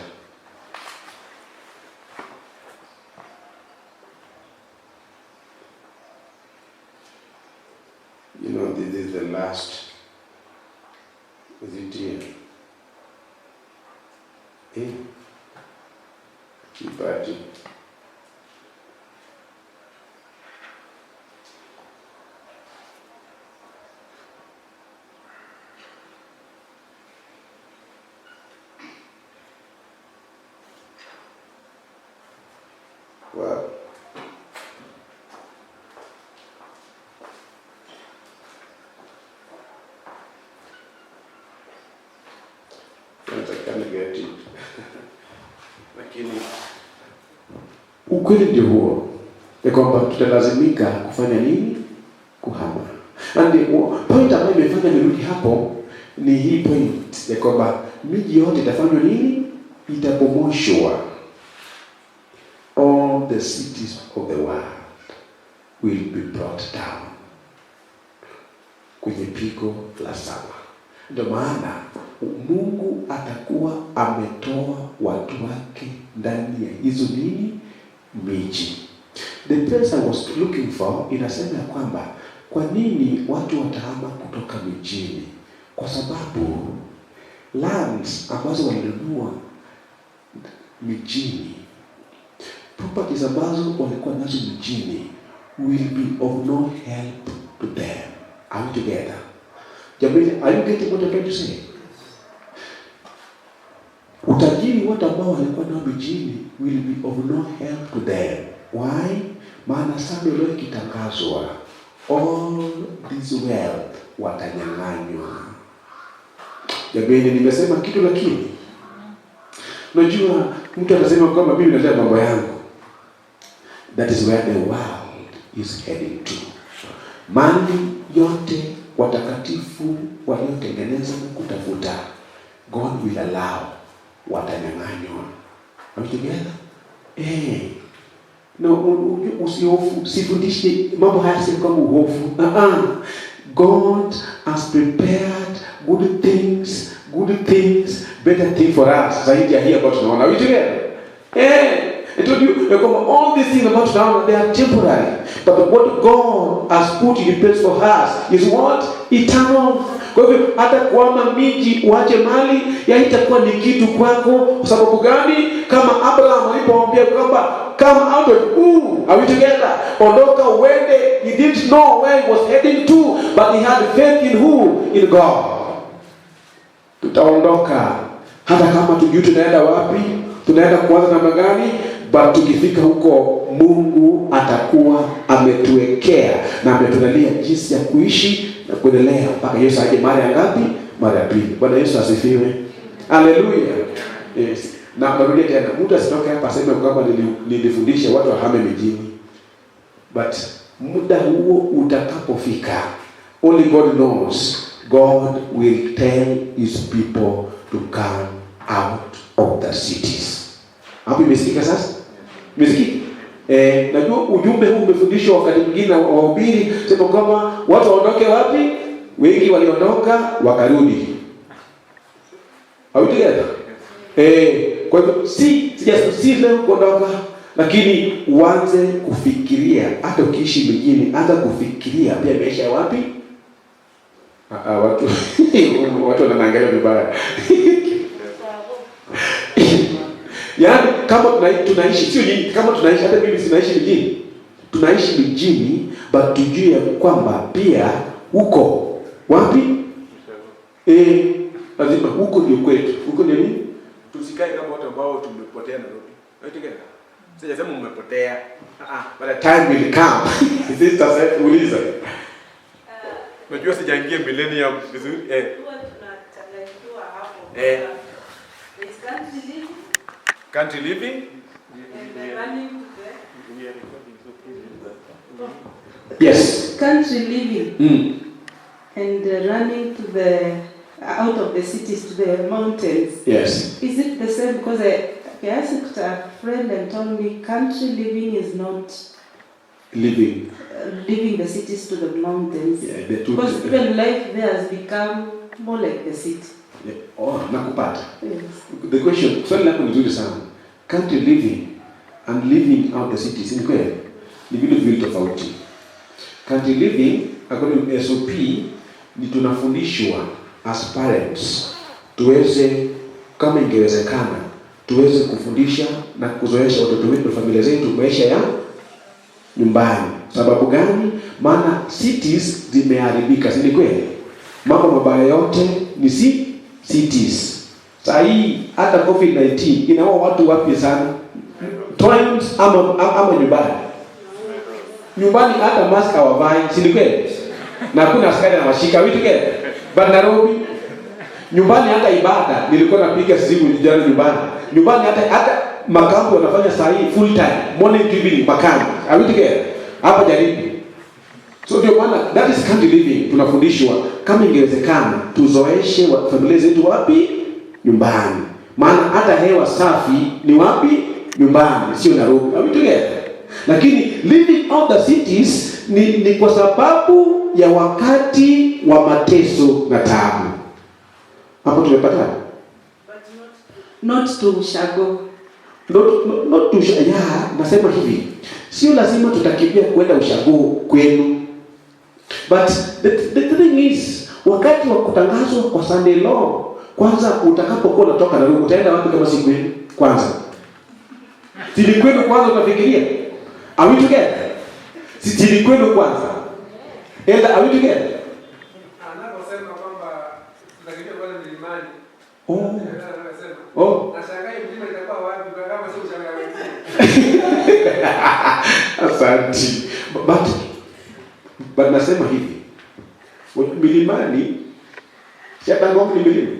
You know, this is the last. Is it here? Kibati. Wow. Nataka nigeti. Lakini ukweli ndio huo. Ya kwamba tutalazimika kufanya nini? Kuhama. And the point ambayo imefanya nirudi hapo ni hii point ya kwamba miji yote itafanywa nini? Itabomoshwa. All the cities of the world will be brought down. Kwenye pigo la saba. Ndio maana Mungu atakuwa ametoa watu wake ndani ya hizo nini? Miji. The place I was looking for inasema ya kwamba kwa nini watu watahama kutoka mijini? Kwa sababu lands ambazo walinunua mijini, properties ambazo walikuwa nazo mijini will be of no help to them. Are we together? Jamani, are you getting what I'm trying to say? Utajiri wote ambao walikuwa nao mijini will be of no help to them. Why? Maana sasa leo kitangazwa, all this wealth watanyang'anywa. Jamani, nimesema kitu lakini unajua mtu anasema kwamba mimi nalea mambo yangu. That is where the world is heading to. Mali yote watakatifu waliotengeneza na kutafuta, God will allow watanyang'anywa. Are we together? No, usihofu, sifundishe mambo haya si kama uhofu. God has prepared good things, better thing for us. Zaidi ya hii ambayo tunaona. Are we together? I told you, all these things about now, they are temporary. But what God has put in place for us is what? Eternal. Kwa hivyo hata kuama miji uache mali haitakuwa ni kitu kwako. Kwa sababu gani? Kama Abraham alipomwambia kwamba come out of are we together? Ondoka uende. He didn't know where he was heading to, but he had faith in who? In God. Tutaondoka hata kama tujui tunaenda wapi, tunaenda kuanza namna gani, but tukifika huko Mungu atakuwa ametuwekea na ametuandalia jinsi ya kuishi na kuendelea mpaka Yesu aje mara ya ngapi? Mara ya pili. Bwana Yesu asifiwe. Haleluya. Yes. Na narudia tena, mtu asitoke hapa aseme kwamba nilifundisha watu wahame mijini. But muda huo utakapofika, only God knows. God will tell his people to come out of the cities. Hapo imesikika sasa? Imesikika? Najua ujumbe huu umefundishwa wakati mwingine na wahubiri sema kama watu waondoke wapi? Wengi waliondoka wakarudi. Are we together? Kwa hivyo si leo kuondoka, lakini uanze kufikiria hata ukiishi mijini, anza kufikiria pia maisha wapi? Watu wanaangalia vibaya. Yaani kama tunaishi sio nyinyi, kama tunaishi hata mimi sinaishi mijini. Tunaishi mijini but tujue kwamba pia huko wapi? Lazima huko ndio kwetu. Huko ni nini? Tusikae kama watu ambao tumepotea Nairobi. Unataka? Sijasema umepotea. But the time will come. Sister said uliza. Unajua sijaingia millennium vizuri. Tunachanganyikiwa hapo. Is country living? Country living? And running to the... Yes. Country living. And running to the out of the cities to the mountains. Yes. Is it the same? Because I asked a friend and told me country living is not living the cities to the mountains. Yeah, because even life there has become more like the city. Yeah. Oh, nakupata. Yes. The question, swali lako ni nzuri sana. Country living and living out the cities ni kweli? Ni vitu viwili tofauti. Country living according to SOP ni tunafundishwa as parents tuweze kama ingewezekana tuweze kufundisha na kuzoesha watoto wetu, familia zetu maisha ya nyumbani. Sababu gani? Maana cities zimeharibika, si kweli? Mambo mabaya yote ni cities. Sasa hii hata COVID-19 inaua watu wapi sana? Times ama nyumbani. Nyumbani hata mask hawavai, si kweli? Na kuna askari anawashika vitu gani? But Nairobi nyumbani hata ibada nilikuwa napiga simu jana nyumbani. Nyumbani hata makambi wanafanya saa hii full time, morning to evening makambi. Are we together? Hapa jaribu. So ndio maana that is country living. Tunafundishwa kama ingewezekana tuzoeshe familia zetu wapi? Nyumbani. Maana hata hewa safi ni wapi? Nyumbani, sio Nairobi. Are we together? Lakini living out the cities ni kwa sababu ya wakati wa mateso na taabu. Hapo tumepata? Not to ushago. Not to ushago. Yeah, nasema hivi. Sio lazima tutakimbia kwenda ushago kwenu. But the thing is, wakati wa kutangazwa kwa Sunday law, kwanza utakapokuwa unatoka na utaenda wapi kama si kwenu? Kwanza. Sili kwenu kwanza utafikiria. Are we together? Sili kwenu kwanza. Enda are we together? pale milimani. Nashangaa mlima itakuwa wapi kama sio ushangaa wengine. Asante. But nasema hivi. Milimani siata ngombe ni milima.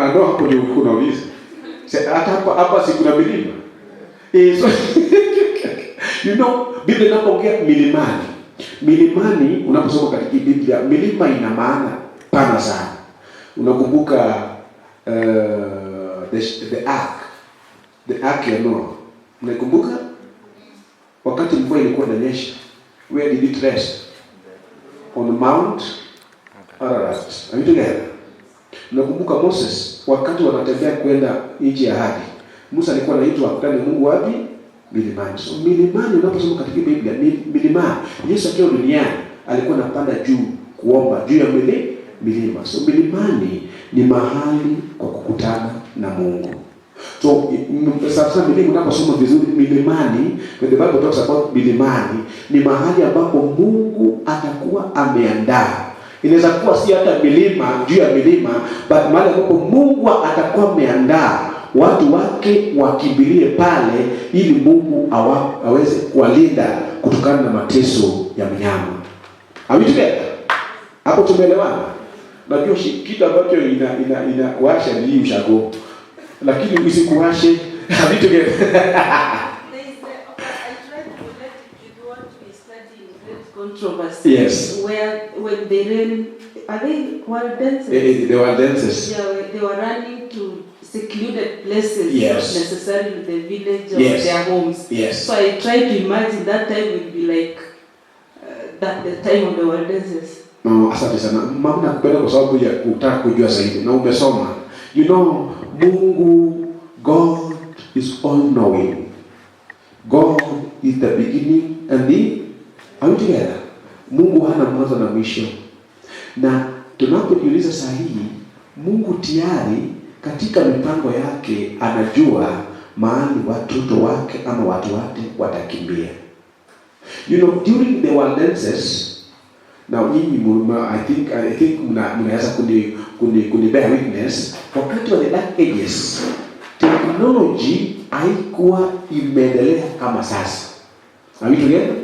Ando hapo ndio kuna uliza. Hata hapa si kuna milima. So you know, Biblia inapoongea milimani. Milimani unaposoma katika Biblia, milima ina maana pana sana. Unakumbuka the ark ya Noah. Unakumbuka? Wakati mvua ilikuwa inanyesha, where did it rest? On Mount Ararat. Are you together? Unakumbuka Moses wakati wanatembea kwenda nchi ya ahadi. Musa alikuwa anaitwa kutana Mungu wapi? Milimani. So milimani unaposoma katika Biblia, milimani. Yesu akiwa duniani alikuwa anapanda juu kuomba juu ya milima. So milimani ni mahali kwa kukutana na Mungu. So sasa milima unaposoma vizuri milimani, when the Bible talks about milimani, ni mahali ambapo Mungu atakuwa ameandaa. Inaweza kuwa si hata milima juu ya milima, but mahali ambapo Mungu atakuwa ameandaa watu wake wakimbilie pale ili Mungu aweze kuwalinda kutokana na mateso ya mnyama. Amitubeka? Hapo tumeelewana? Najua kitu ambacho inawasha ni ushago. Lakini usikuwashe. Amitubeka? Controversy. Yes. Where when they ran, are they wild dances? They were dances. Yeah, they were running to secluded places, Yes. not necessarily the village or Yes. their homes. Yes. So I try to imagine that time will be like that the time of the wild dances. No, asante sana. Mama nakupenda kwa sababu ya kutaka kujua zaidi na umesoma. You know, Mungu, God is all knowing. God is the beginning and the are we together? Mungu hana mwanzo na mwisho. Na tunapojiuliza sahihi, Mungu tayari katika mipango yake anajua mahali watoto wake ama watu wake watakimbia. You know, during the wild dances, now I think mnaweza kuni bear witness, wakati wa the dark ages, technology haikuwa imeendelea kama sasa. Are we together?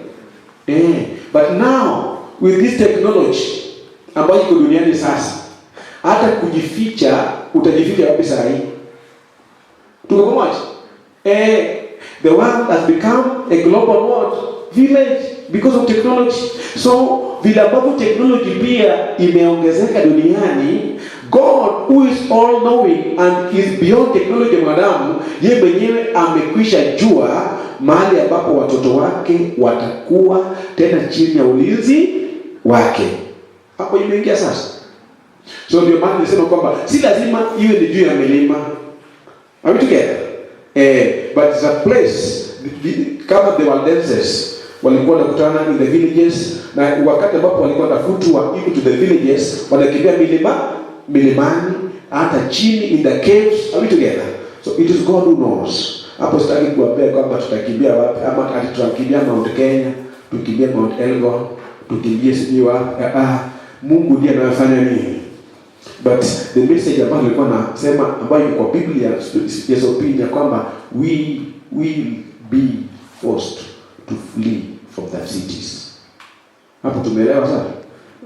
But now with this technology ambayo iko duniani sasa, hata kujificha utajificha wapi sasa hii? Tuko pamoja? The world has become a global village because of technology. So vile ambavyo technology pia imeongezeka duniani, God who is all knowing and is beyond technology mwanadamu, yeye mwenyewe amekwisha jua mahali ambapo watoto wake watakuwa tena chini ya ulinzi wake. Hapo imeingia sasa. So ndio maana nisema kwamba si lazima iwe ni juu ya milima. Are we together? But it's a place kama the Waldenses walikuwa wanakutana in the villages, na wakati ambapo walikuwa wanafutwa into the villages, wanakimbia milimani hata chini in the caves. Are we together? So it is God who knows. Hapo sitaki kuambia kwamba tutakimbia wapi ama tutakimbia Mount Kenya, tukimbia Mount Elgon, tukimbia sijui wapi. Mungu ndiye anayefanya nini. But the message ambayo nilikuwa nasema ambayo kwa Biblia is opinion kwamba we will be forced to flee from that cities. Hapo tumeelewa sana.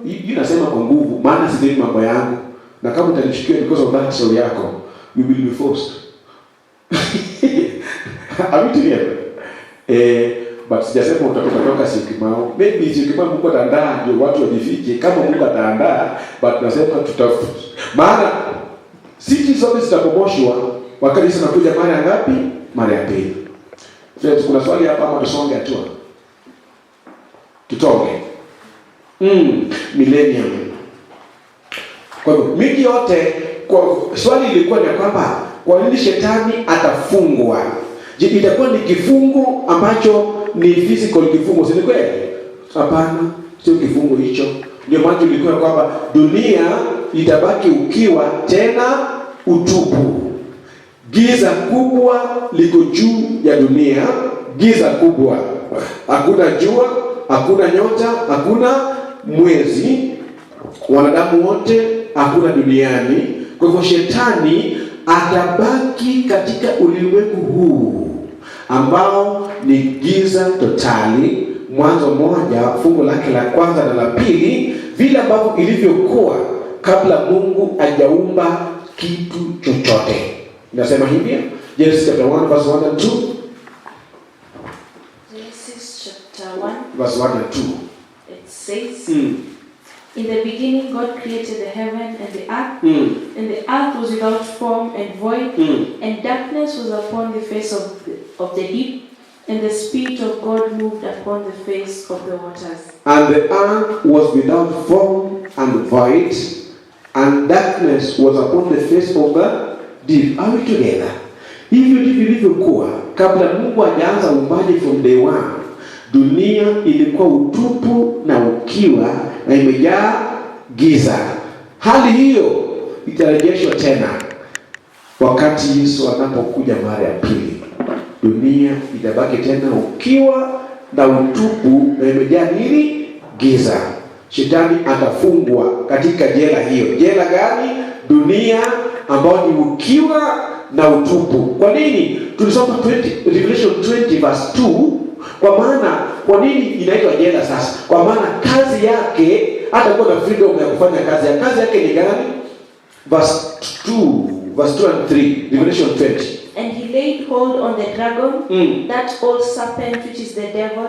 Hii nasema kwa nguvu maana sijui mambo yangu, na kama utanichukia because of that story yako, we will be forced. Amitiliana. But sijasema utatoka Syokimau. Maybe Syokimau Mungu ataandaa ndio watu wajifiche kama Mungu ataandaa, but nasema maana cities zote zitakomoshwa wakati sasa nakuja mara ngapi? Mara ya pili. Friends, kuna swali hapa ama tusonge hatua? Tutonge. Millennium. Kwa hivyo miji yote, kwa swali ilikuwa ni kwamba kwa nini shetani atafungwa? Je, itakuwa ni kifungo ambacho ni physical kifungo, si kweli? Hapana, sio kifungo hicho. Ndio maana tulikuwa kwamba dunia itabaki ukiwa tena utupu. Giza kubwa liko juu ya dunia, giza kubwa. Hakuna jua, hakuna nyota, hakuna mwezi. Wanadamu wote hakuna duniani. Kwa hivyo shetani atabaki katika ulimwengu huu ambao ni giza totali. Mwanzo 1 fungu lake la kwanza na la pili, vile ambavyo ilivyokuwa kabla Mungu hajaumba kitu chochote. Nasema hivi, Genesis chapter 1 verse 1 and 2. Genesis chapter 1 Verse 1 and 2. it says, In the beginning God created the heaven and the earth, and the earth was without form and void, and darkness was upon the face of the deep, and the Spirit of God moved upon the face of the waters. And the earth was without form and void, and darkness was upon the face of the deep. Are we together? Hivyo ndivyo ilivyokuwa kabla Mungu hajaanza uumbaji from day one. Dunia ilikuwa utupu na ukiwa na imejaa giza. Hali hiyo itarejeshwa tena wakati Yesu anapokuja mara ya pili. Dunia itabaki tena ukiwa na utupu na imejaa nini? Giza. Shetani atafungwa katika jela hiyo. Jela gani? Dunia ambayo ni ukiwa na utupu. Kwa nini? Tulisoma Revelation 20 verse 2. Kwa maana, kwa nini inaitwa jela sasa? Kwa maana kazi yake, hata kuwa na freedom ya kufanya kazi ya kazi yake ni gani? Verse 2 and 3, Revelation 20. And he laid hold on the dragon, that old serpent which is the devil,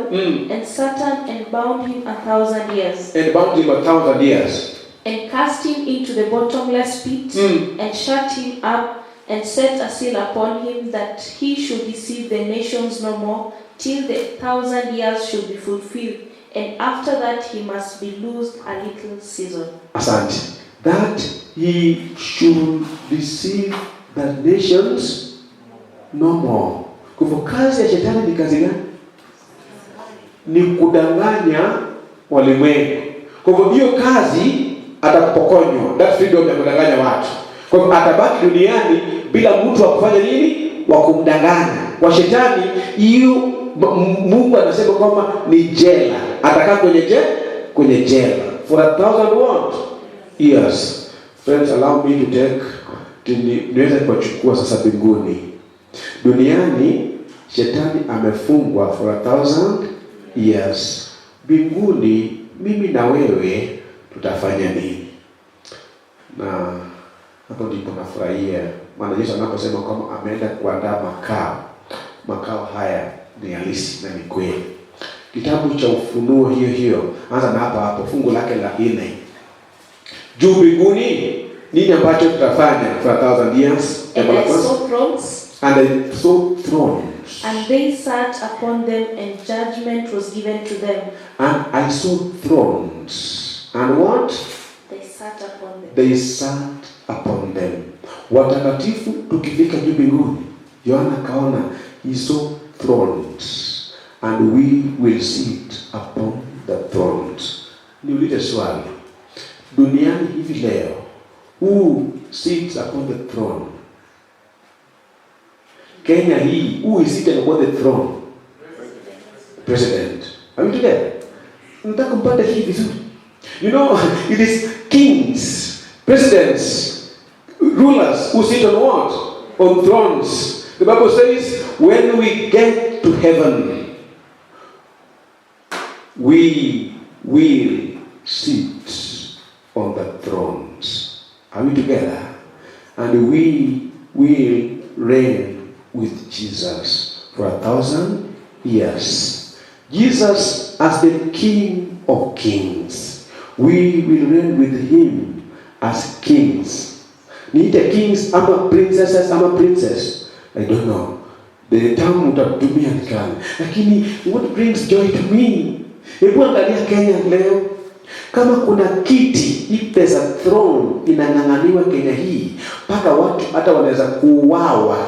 and Satan, and bound him 1,000 years. And bound him 1,000 years. And cast him into the bottomless pit, and shut him up, and set a seal upon him, that he should deceive the nations no more, till the 1,000 years should be fulfilled. And after that he must be loosed a little season. Asante. That he should deceive the nations no more. Kwa hivyo kazi ya shetani ni kazi gani? Ni kudanganya walimwengu. Kwa hivyo hiyo kazi atapokonywa, that freedom ya kudanganya watu. Kwa hivyo atabaki duniani bila mtu wa kufanya nini? Wa kumdanganya. Kwa shetani hiyo Mungu anasema kwamba ni jela. Atakaa kwenye jela for 1,000 years. Friends, allow me to take niweze kuchukua sasa mbinguni. Duniani shetani amefungwa for 1,000 years. Mbinguni mimi na wewe tutafanya nini? Na hapo ndipo nafurahia maana Yesu anaposema kwamba ameenda kuandaa makao haya ni halisi na ni kweli. Kitabu cha Ufunuo hiyo anza na hapo fungu lake la 4. Juu mbinguni nini ambacho tutafanya for 1,000 years? And I saw thrones, and they sat upon them, and judgment was given to them. And I saw thrones, and what? They sat upon them. They sat upon them. Watakatifu tukifika juu mbinguni, Yohana kaona he saw thrones, and we will sit upon the thrones. Niulize swali, duniani hivi leo, who sits upon the throne? Kenya hii, who is seated upon the throne? President. Are we together? Nataka mpate hii vizuri. You know, it is kings, presidents, rulers who sit on what? On thrones. The Bible says, when we get to heaven, we will sit on the thrones. Are we together? And we will reign with Jesus for 1,000 years. Jesus as the King of Kings. We will reign with him as kings. Niite kings ama princesses ama princess? I don't know. The term utatumia ni gani? Lakini what brings joy to me? Hebu angalia Kenya leo. Kama kuna kiti, if there's a throne inang'ang'aniwa Kenya hii, mpaka watu hata wanaweza kuuawa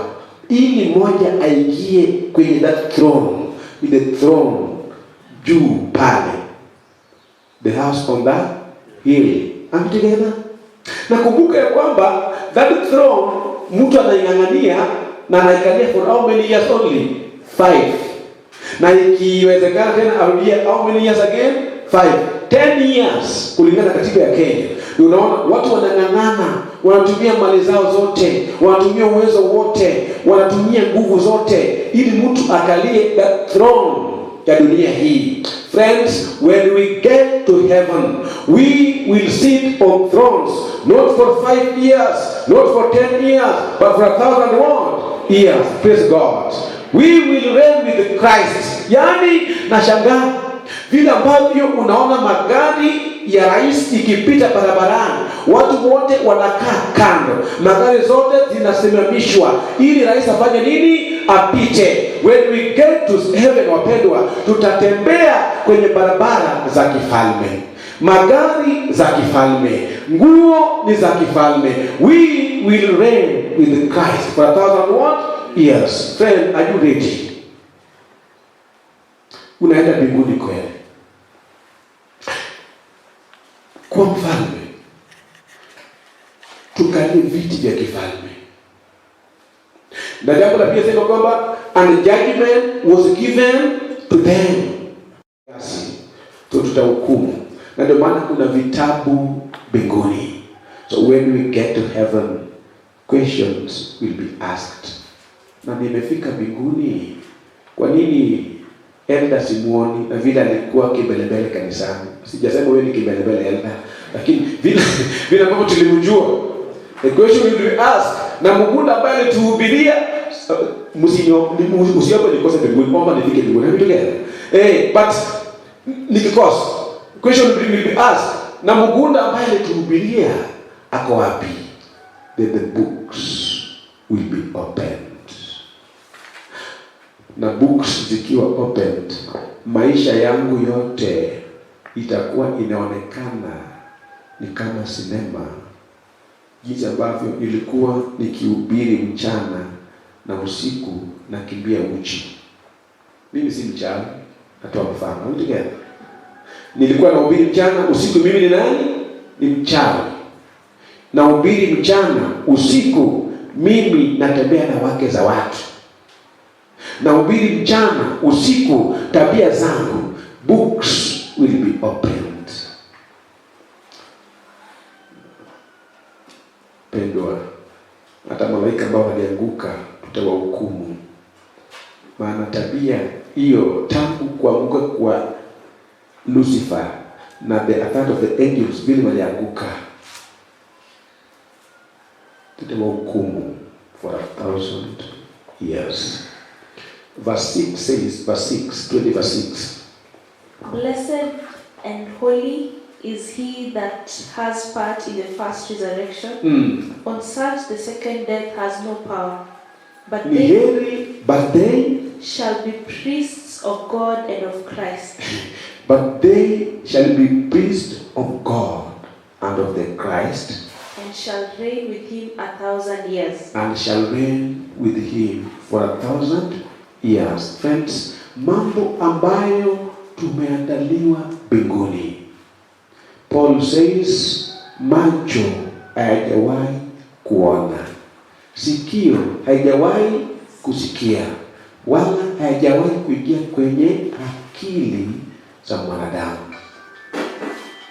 ili mmoja aingie kwenye that throne, with the throne juu pale, the house on that hill. Are we together? Nakumbuka ya kwamba that throne mtu anaing'ang'ania na anaikalia for how many years only? 5. Na ikiwezekana tena arudie how many years again? 5. 10 years kulingana katiba ya Kenya. Unaona watu wanang'ang'ana, wanatumia mali zao zote, wanatumia uwezo wote, wanatumia nguvu zote ili mtu akalie the throne ya dunia hii. Friends, when we get to heaven, we will sit on thrones, not for 5 years, not for 10 years, but for 1,000 years. Praise God. We will reign with Christ. Yani nashangaa vile ambavyo unaona magari ya rais ikipita barabarani, watu wote wanakaa kando, magari zote zinasimamishwa ili rais afanye nini? Apite. When we get to heaven, wapendwa, tutatembea kwenye barabara za kifalme, magari za kifalme, nguo ni za kifalme. We will reign with Christ for 1,000 years. Friend, are you ready? Unaenda mbinguni kweli kwa mfalme, tukalie viti vya kifalme. Na jambo la pia sema kwamba and judgment was given to them. Yes. Tutahukumu. Na ndio maana kuna vitabu mbinguni. So when we get to heaven, questions will be asked. Na nimefika mbinguni, kwa nini Elda simuoni na vile alikuwa kibelebele kanisani? Sijasema wewe ni kibelebele Elda, lakini vile ambavyo tulimjua. The question will be asked. Na Mungu ambaye alituhubiria usiombe nikose mbinguni, omba nifike mbinguni. Hebu together. But nikikosa, question will be asked. Na Mungu ambaye alituhubiria ako wapi? Then the books will be opened. Na books zikiwa opened, maisha yangu yote itakuwa inaonekana ni kama sinema, jinsi ambavyo ilikuwa nikihubiri mchana na usiku nakimbia uchi. Mimi si mchawi, natoa mfano. Together. Nilikuwa nahubiri mchana, usiku mimi ni nani? Ni mchawi. Nahubiri mchana, usiku mimi natembea na wake za watu. Nahubiri mchana, usiku tabia zangu. Books will be opened. Pendwa, hata malaika ambao walianguka tutawahukumu. Maana tabia hiyo tangu kuanguka kwa Lucifer na the authority of the angels vile walianguka, tutawahukumu for 1,000 years. Verse 6 says, verse 6, 20 verse 6. Blessed and holy is he that has part in the first resurrection. On such the second death has no power. But they shall be priests of God and of Christ. But they shall be priests of God and of the Christ. And shall reign with him 1,000 years. And shall reign with him for 1,000 years. Friends, mambo ambayo tumeandaliwa mbinguni. Paul says, macho hayajawahi kuona, sikio haijawahi kusikia, wala haijawahi kuingia kwenye akili za mwanadamu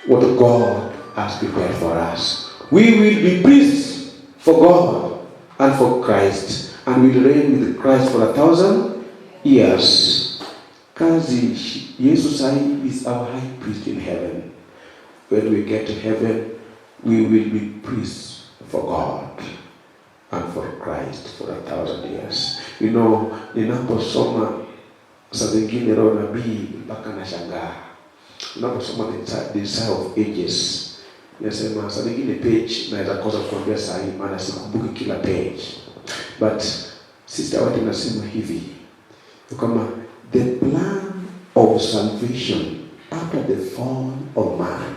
what God has prepared for us. We will be priests for God and for Christ, and will reign with Christ for 1,000 years. Kazi Yesu sahi is our high priest in heaven. When we get to heaven, we will be priests for God and for Christ for 1,000 years. You know, ninaposoma saa zingine roho nabii mpaka nashangaa. Ninaposoma the Desire of Ages, nasema saa zingine page naweza kosa kuambia saa hii maana sikumbuki kila page. But sister watu nasema hivi, kama the plan of salvation after the fall of man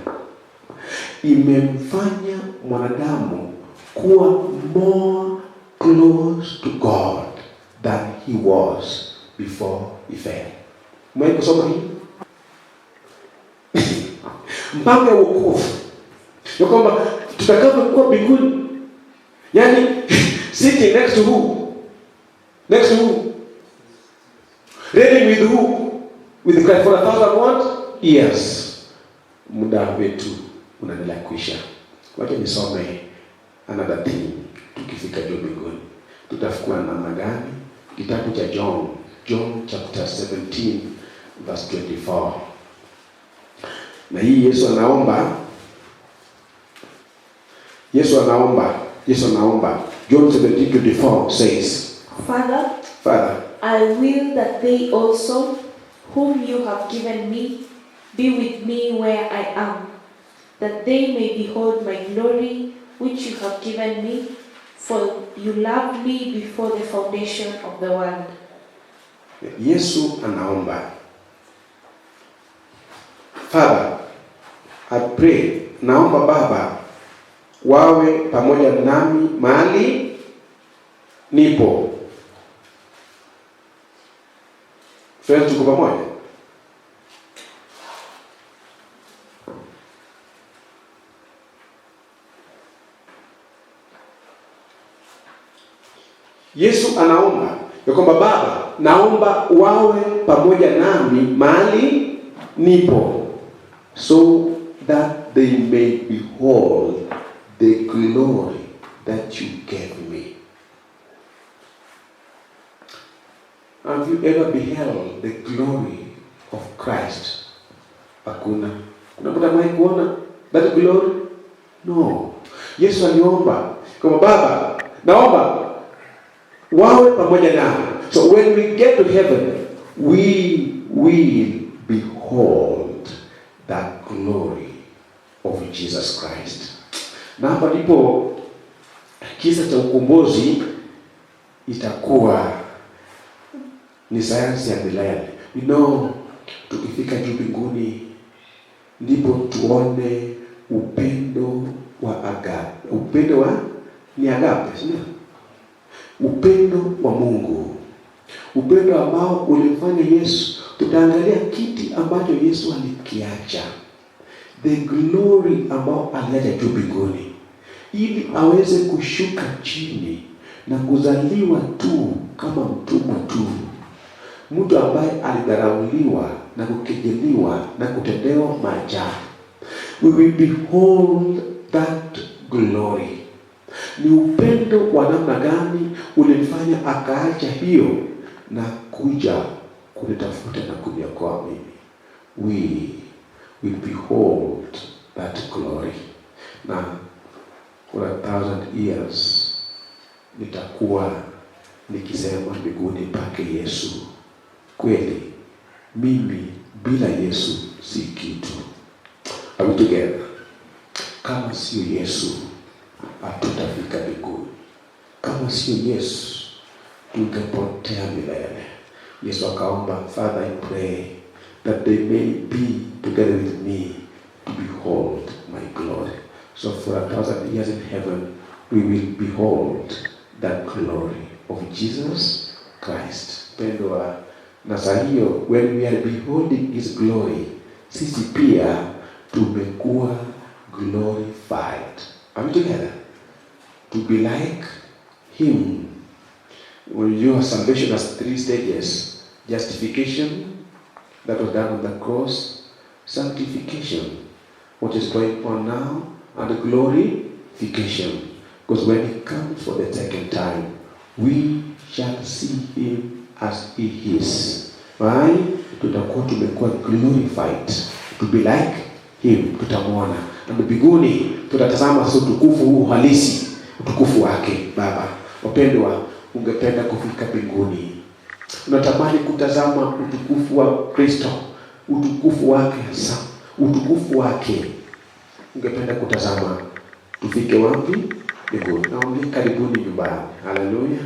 imemfanya mwanadamu kuwa more close to God than he was before he fell. Mwae kusoma hii? Mpaka ya wokovu. Ya kwamba tutakapokuwa mbinguni, yani sitting next to who? Next to who? Reigning with who? With Christ for 1,000 years. Muda wetu unaendelea kuisha. Wacha nisome another thing. Tukifika juu mbinguni tutafukua namna gani? Kitabu cha John chapter 17 verse 24. Na hii Yesu anaomba. John 17:24 says, Father, I will that they also, whom you have given me, be with me where I am, that they may behold my glory, which you have given me, for you loved me before the foundation of the world. Yesu anaomba, Father, I pray, naomba Baba wawe pamoja nami mahali nipo. Friends, tuko pamoja? Yesu anaomba ya kwamba Baba, naomba wawe pamoja nami mahali nipo, so that they may behold the glory that you gave me. Have you ever beheld the glory of Christ? Hakuna. Kuna mtu ambaye kuona that glory? No. Yesu aliomba kama Baba, naomba wawe pamoja nami. So when we get to heaven, we will behold that glory of Jesus Christ. Na hapa ndipo kisa cha ukombozi itakuwa ni sayansi ya milele. You know, tukifika juu mbinguni ndipo tuone upendo wa agape. Upendo wa ni agape, sio? Upendo wa Mungu. Upendo ambao ulifanya Yesu. Tutaangalia kiti ambacho Yesu alikiacha. The glory ambao aliacha juu mbinguni, ili aweze kushuka chini na kuzaliwa tu kama mtumwa tu. Mtu ambaye alidharauliwa na kukejeliwa na kutendewa maajabu. We will behold that glory. Ni upendo wa namna gani ulifanya akaacha hiyo na kuja kunitafuta na kuniokoa mimi. We will behold that glory. Na for 1,000 years nitakuwa nikisema mbinguni pake Yesu, kweli mimi bila Yesu si kitu. Are we together? Kama sio Yesu hatutafika mbinguni. Kama sio Yesu tungepotea milele. Yesu akaomba, Father, I pray that they may be together with me to behold my glory. So for 1,000 years in heaven, we will behold that glory of Jesus Christ. Pendwa, na saa hiyo, when we are beholding his glory, sisi pia tumekuwa glorified. Are we together? To be like him. When you have salvation has 3 stages. Justification, that was done on the cross. Sanctification, what is going on now. And glorification. Because when he comes for the second time, we shall see him as he is. Right? Tutakuwa tumekuwa glorified. To be like him. Tutamwona. Na mbinguni tutatazama sio utukufu huu halisi, utukufu wake. Baba wapendwa, ungependa kufika mbinguni, unatamani kutazama utukufu wa Kristo, utukufu wake hasa, utukufu wake ungependa kutazama, tufike wapi? Mbinguni. Naomba karibuni nyumbani. Haleluya.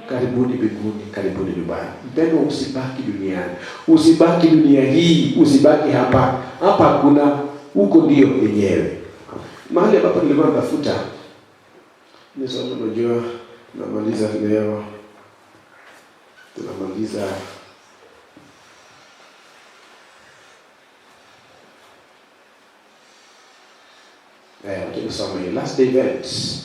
Karibuni mbinguni, karibuni nyumbani. Mpendwa, usibaki duniani. Usibaki dunia hii, usibaki hapa. Hapa kuna huko ndio yenyewe. Mahali ambapo nilikuwa natafuta ni sababu unajua namaliza leo. Tunamaliza tukisoma last day events.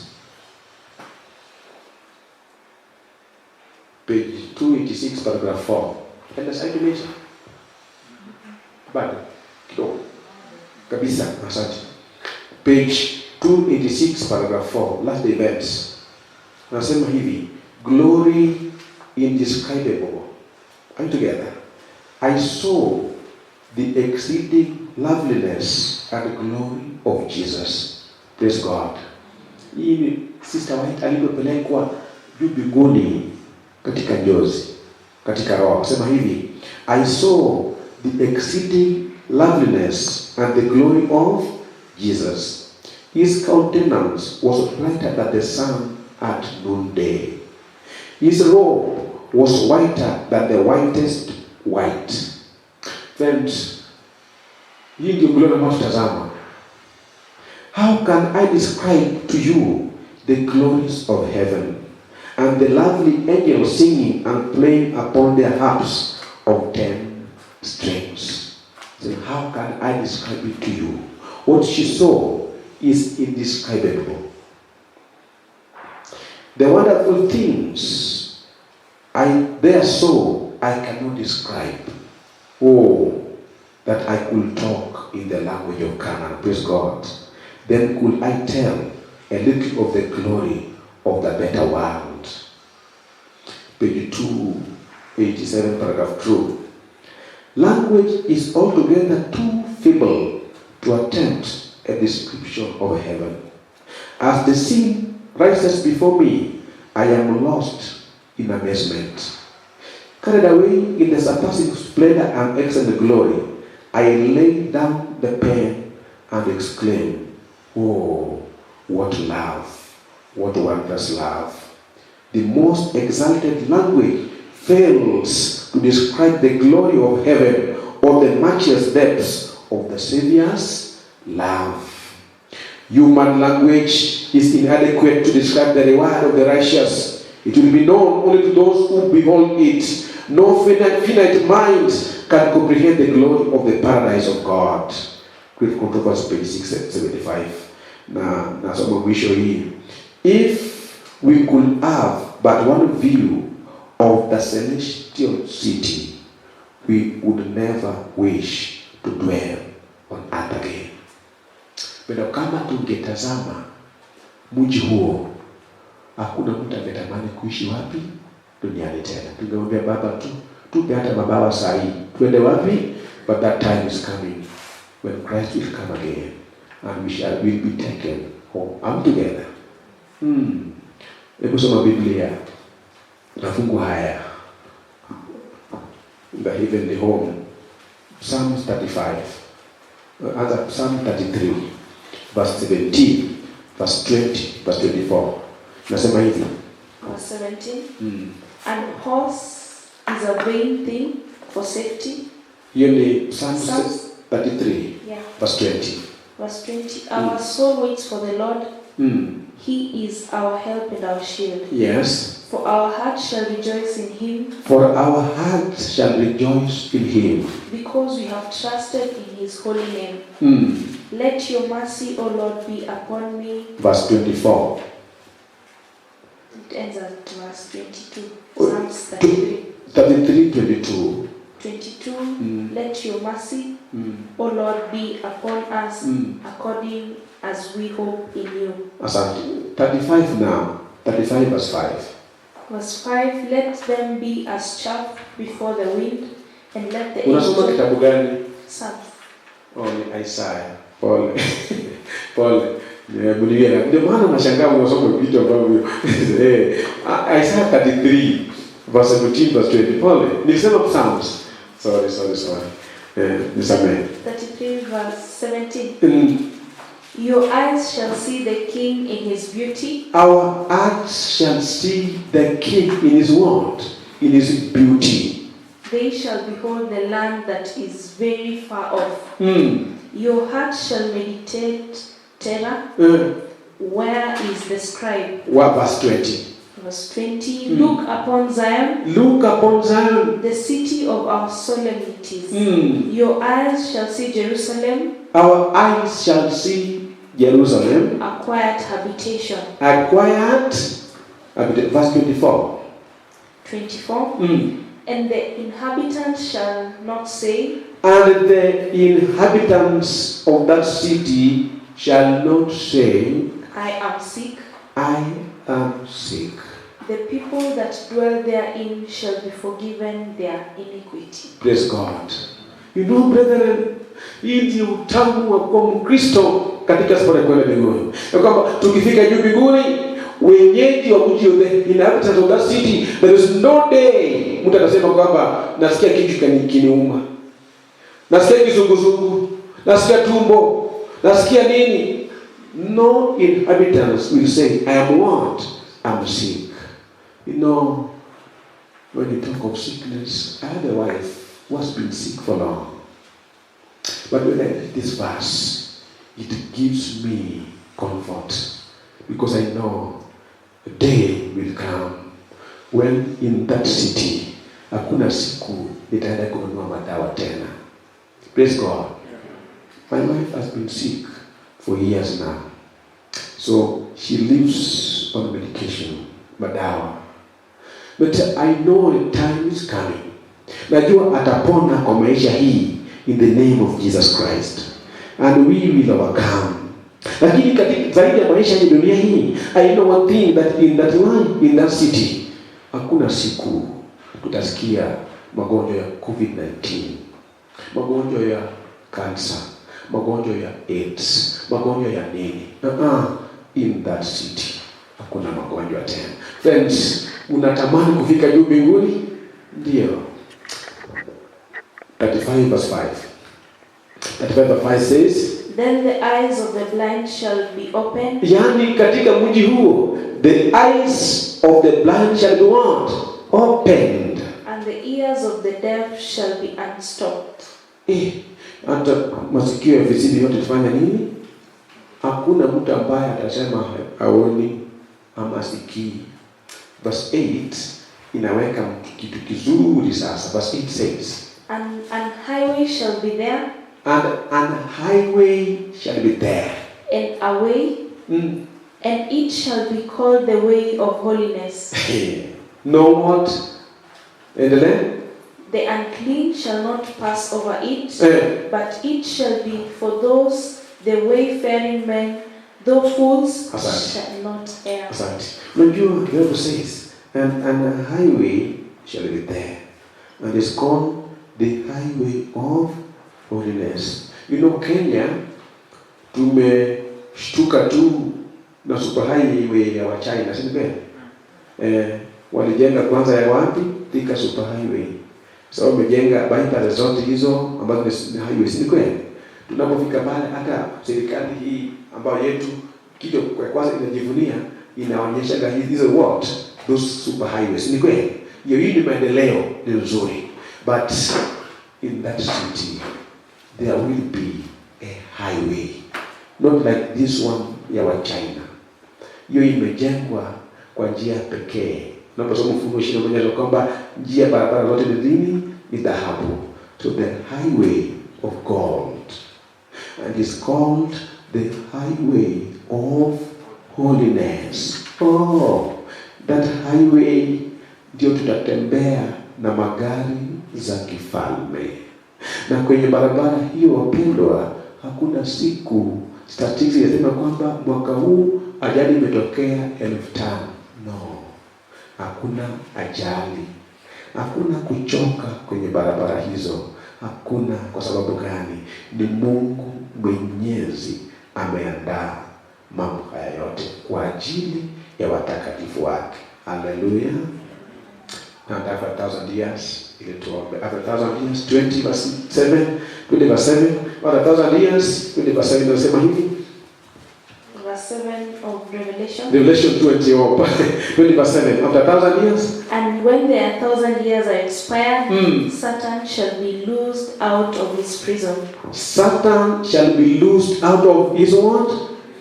Page 286 paragraph 4. Enda side image. Bado kidogo kabisa, asante. Page 286 paragraph 4, last events. Nasema hivi, glory indescribable. Are you together? I saw the exceeding loveliness and glory of Jesus. Praise God. Hii ni Sister White alipopelekwa juu mbinguni katika njozi, katika roho. Sema hivi, I saw the exceeding loveliness and the glory of Jesus. His countenance was brighter than the sun at noonday. His robe was whiter than the whitest white. Friends, hii ndio mliona mnatazama. How can I describe to you the glories of heaven and the lovely angels singing and playing upon their harps of 10 strings? So how can I describe it to you? What she saw is indescribable. The wonderful things I there saw, I cannot describe. Oh, that I could talk in the language of Canaan. Praise God. Then could I tell a little of the glory of the better world. Page 287, paragraph 2. Language is altogether too feeble to attempt a description of heaven. As the scene rises before me, I am lost in amazement. Carried away in the surpassing splendor and excellent glory, I lay down the pen and exclaim, oh, what love, what wondrous love. The most exalted language fails to describe the glory of heaven or the matchless depths of the Savior's love. Human language is inadequate to describe the reward of the righteous. It will be known only to those who behold it. No finite mind can comprehend the glory of the paradise of God. Great Controversy, page 675. Na somo mwisho hii. If we could have but one view of the celestial city, we would never wish to dwell on earth again. Pero kama tungetazama mji huo, hakuna mtu angetamani kuishi wapi duniani tena. Tungeomba Baba tupe hata mabawa saa hii. Twende wapi? But that time is coming when Christ will come again and will be taken home. I'm together. Hebu soma Biblia. Nafungu haya. The heavenly home. Psalm 35. Psalm 33. Verse 17. Verse 20. Verse 24. Nasema hivi. Verse 17. And horse is a vain thing for safety. Hiyo ni Psalm 33. Yeah. Verse 20. Verse 20. Our soul waits for the Lord. He is our help and our shield. Yes. For our heart shall rejoice in him. For our heart shall rejoice in him. Because we have trusted in his holy name. Let your mercy, O Lord, be upon me. Verse 24. It ends at verse 22. Psalms 33. 33, 22. 22. Let your mercy, O Lord, be upon us according as we hope in you. Asante. 35 now. 35 verse 5. Verse 5. Let them be as chaff before the wind, and let the Unasoma kitabu gani? Psalms. Oh, ni Isaiah. Pole. Pole. Ndio maana nashangaa unasoma vitu ambavyo Isaiah 33 verse 17 verse 20. Pole. Nilisema Psalms. Sorry. Nisamehe. 33 verse 17. Your eyes shall see the King in his beauty. Our eyes shall see the King in his what? In his beauty. They shall behold the land that is very far off. Your heart shall meditate terror. Where is the scribe? What verse 20? Verse 20. Look upon Zion. Look upon Zion, the city of our solemnities. Your eyes shall see Jerusalem. Our eyes shall see Jerusalem. A quiet habitation. A quiet habitation. Verse 24. 24. And the inhabitants shall not say. And the inhabitants of that city shall not say, I am sick. I am sick. The people that dwell therein shall be forgiven their iniquity. Praise God. You know, brethren, hii ndio utamu wa kuwa Mkristo katika safari ya kwenda mbinguni. Ya kwamba tukifika juu mbinguni, wenyeji wa mji ule, inhabitants of that city, there is no day mtu atasema kwamba nasikia kichwa kiniuma, nasikia kizunguzungu, nasikia tumbo, nasikia nini. No inhabitants will say, I am what? I'm sick. You know, when you talk of sickness, I had a wife who has been sick for long. But when I read this verse, it gives me comfort, because I know a day will come when in that city hakuna siku nitaenda kununua madawa tena. Praise God. My wife has been sick for years now, so she lives on medication, madawa. But I know the time is coming. Najua atapona kwa maisha hii in the name of Jesus Christ, and we will overcome. Lakini katika zaidi ya maisha ya dunia hii, I know one thing, that in that line, in that city, hakuna siku tutasikia magonjwa ya COVID-19, magonjwa ya cancer, magonjwa ya AIDS, magonjwa ya nini. In that city hakuna magonjwa tena. Friends, unatamani kufika juu mbinguni? Ndio. 35 verse 5. 35 verse 5 says, Then the eyes of the blind shall be opened. Yani katika mji huo, the eyes of the blind shall be what? Opened. And the ears of the deaf shall be unstopped. Hata masikio ya viziwi yote tufanya nini? Hakuna mtu ambaye atasema haoni ama sikii. Verse 8 inaweka kitu kizuri sasa. Verse 8 says, And highway shall be there. And highway shall be there. And a way. And it shall be called the way of holiness. No what? And then? The unclean shall not pass over it, but it shall be for those the wayfaring men, though fools shall not err. Unajua, the Bible says, and a highway shall be there, and it's called the highway of holiness. You know, Kenya tumeshtuka tu na super highway ya Wachina, si ndio? Walijenga kwanza ya wapi? Thika super highway. So wamejenga bypass zote hizo ambazo ni highway, si kweli? Tunapofika pale, hata serikali hii ambayo yetu kitu kwa kwanza inajivunia, inaonyesha hizo what? Those super highways, ni kweli? Hiyo ni maendeleo, ni nzuri. But in that city there will be a highway, not like this one ya China. Hiyo imejengwa kwa njia pekee. Unaposoma Ufunuo 21 kwamba njia barabara zote ni nini? Ni dhahabu. So the highway of gold, and it's called the highway of holiness. That highway ndio tutatembea na magari za kifalme. Na kwenye barabara hiyo, wapendwa, hakuna siku statistics inasema kwamba mwaka huu ajali imetokea 5,000. No. Hakuna ajali. Hakuna kuchoka kwenye barabara hizo. Hakuna. Kwa sababu gani? Ni Mungu Mwenyezi ameandaa mambo haya yote kwa ajili ya watakatifu wake. Hallelujah. And after 1,000 years, after 1,000 years, 20 verse 7, after 1,000 years, 20 verse 7 nasema hivi. Verse 7 of Revelation. Revelation 20 verse 7. After 1,000 years. And when their 1,000 years are expired, Satan shall be loosed out of his prison. Satan shall be loosed out of his what?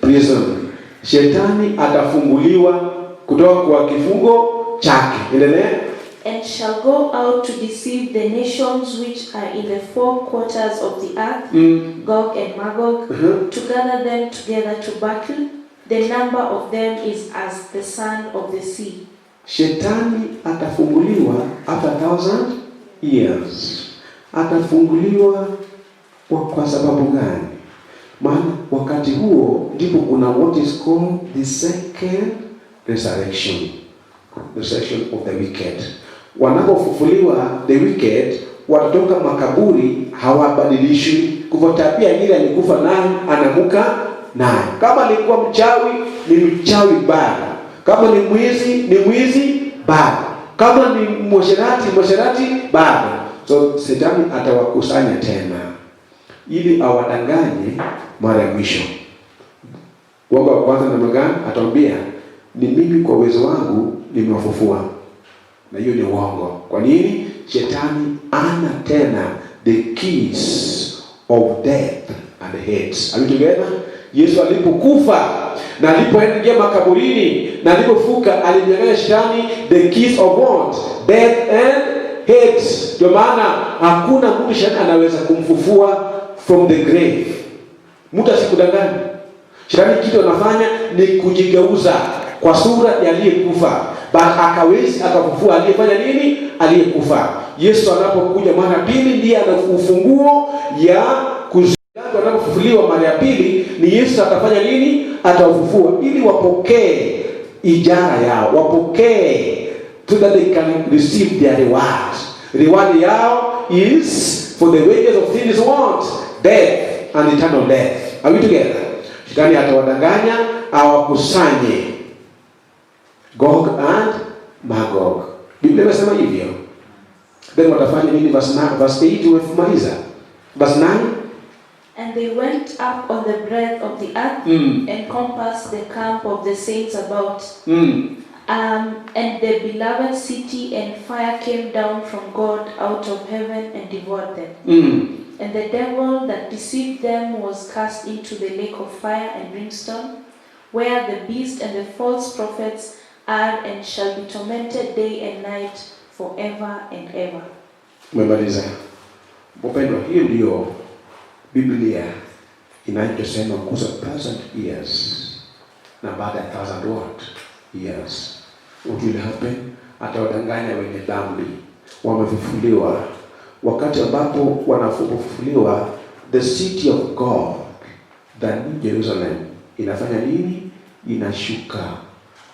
Prison. Shetani atafunguliwa kutoka kwa kifungo chake. Endelea. And shall go out to deceive the nations which are in the four quarters of the earth, Gog and Magog, to gather them together to battle. The number of them is as the sand of the sea. Shetani atafunguliwa after 1,000 years. Atafunguliwa kwa sababu gani? Maana wakati huo ndipo kuna what is called the second resurrection. Resurrection of the wicked. Wanapofufuliwa the wicked, watatoka makaburi, hawabadilishwi. Kwa tabia ile alikufa nayo anamuka nayo. Kama alikuwa mchawi, ni mchawi bado. Kama ni mwizi bado. Kama ni mwasherati bado. So Shetani atawakusanya tena ili awadanganye mara ya mwisho. Wanga wa kwanza na magani atawaambia ni mimi kwa uwezo wangu nimewafufua. Na hiyo ni uongo. Kwa nini? Shetani ana tena the keys of death and Hades. Are we together? Yesu alipokufa na alipoingia makaburini na alipofuka, alimnyang'anya Shetani the keys of what? Death and Hades. Ndio maana hakuna mtu Shetani anaweza kumfufua from the grave. Mtu asikudanganye. Shetani kitu anafanya ni kujigeuza kwa sura ya aliyekufa. But akawezi akafufua aliyefanya nini? Aliyekufa. Yesu anapokuja mara pili ndiye ana ufunguo ya kuzuia. Wanapofufuliwa mara ya pili ni Yesu atafanya nini? Atawafufua ili wapokee ijara yao, wapokee so that they can receive their reward. Reward yao is for the wages of sin is what? Death and eternal death. Are we together? Shetani atawadanganya awakusanye Gog and Magog. Biblia inasema hivyo. Then watafanya nini? Verse 8 umefumaliza. Verse 9. And they went up on the breadth of the earth and compassed the camp of the saints about. And the beloved city, and fire came down from God out of heaven and devoured them. And the devil that deceived them was cast into the lake of fire and brimstone, where the beast and the false prophets are, and shall be tormented day and night forever and ever. Umemaliza. Mpendwa, hiyo ndio Biblia inayosema kuhusu 1,000 years na baada ya 1,000 what? Years. What will happen? Atawadanganya wenye dhambi. Wamefufuliwa. Wakati ambapo wanafufuliwa, the city of God, the New Jerusalem, inafanya nini? Inashuka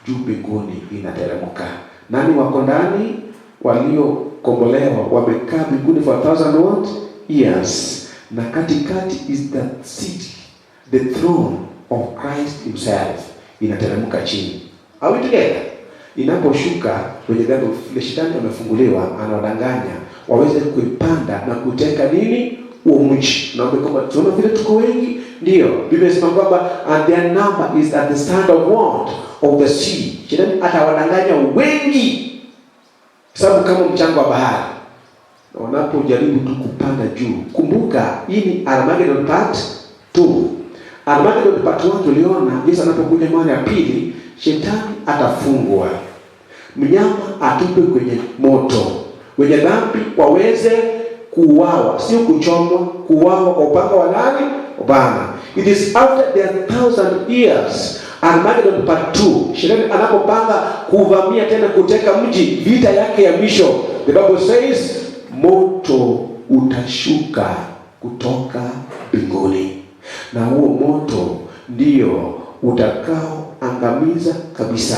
juu mbinguni, inateremka. Nani wako ndani? Waliokombolewa wamekaa mbinguni for 1,000 years. Na katikati is the city, the throne of Christ himself, inateremka chini. Are we together? Inaposhuka wenye dhambi, Shetani amefunguliwa, anawadanganya waweze kuipanda na kuteka nini? Huo mji. Na kwamba tunaona vile tuko wengi, ndio Biblia inasema kwamba and their number is at the sand of what? Of the sea. Shetani atawadanganya wengi, sababu kama mchanga wa bahari. Na wanapojaribu tu kupanda juu, kumbuka hii ni Armageddon part 2. Armageddon part 1 tuliona Yesu anapokuja mara ya pili, Shetani atafungwa, mnyama atupwe kwenye moto, wenye dhambi waweze kuuawa, sio kuchomwa, kuuawa kwa upanga wa nani? Bwana. It is after their 1,000 years, Armageddon part 2, Shetani anapopanga kuvamia tena kuteka mji, vita yake ya mwisho. The Bible says moto utashuka kutoka mbinguni, na huo moto ndio utakao angamiza kabisa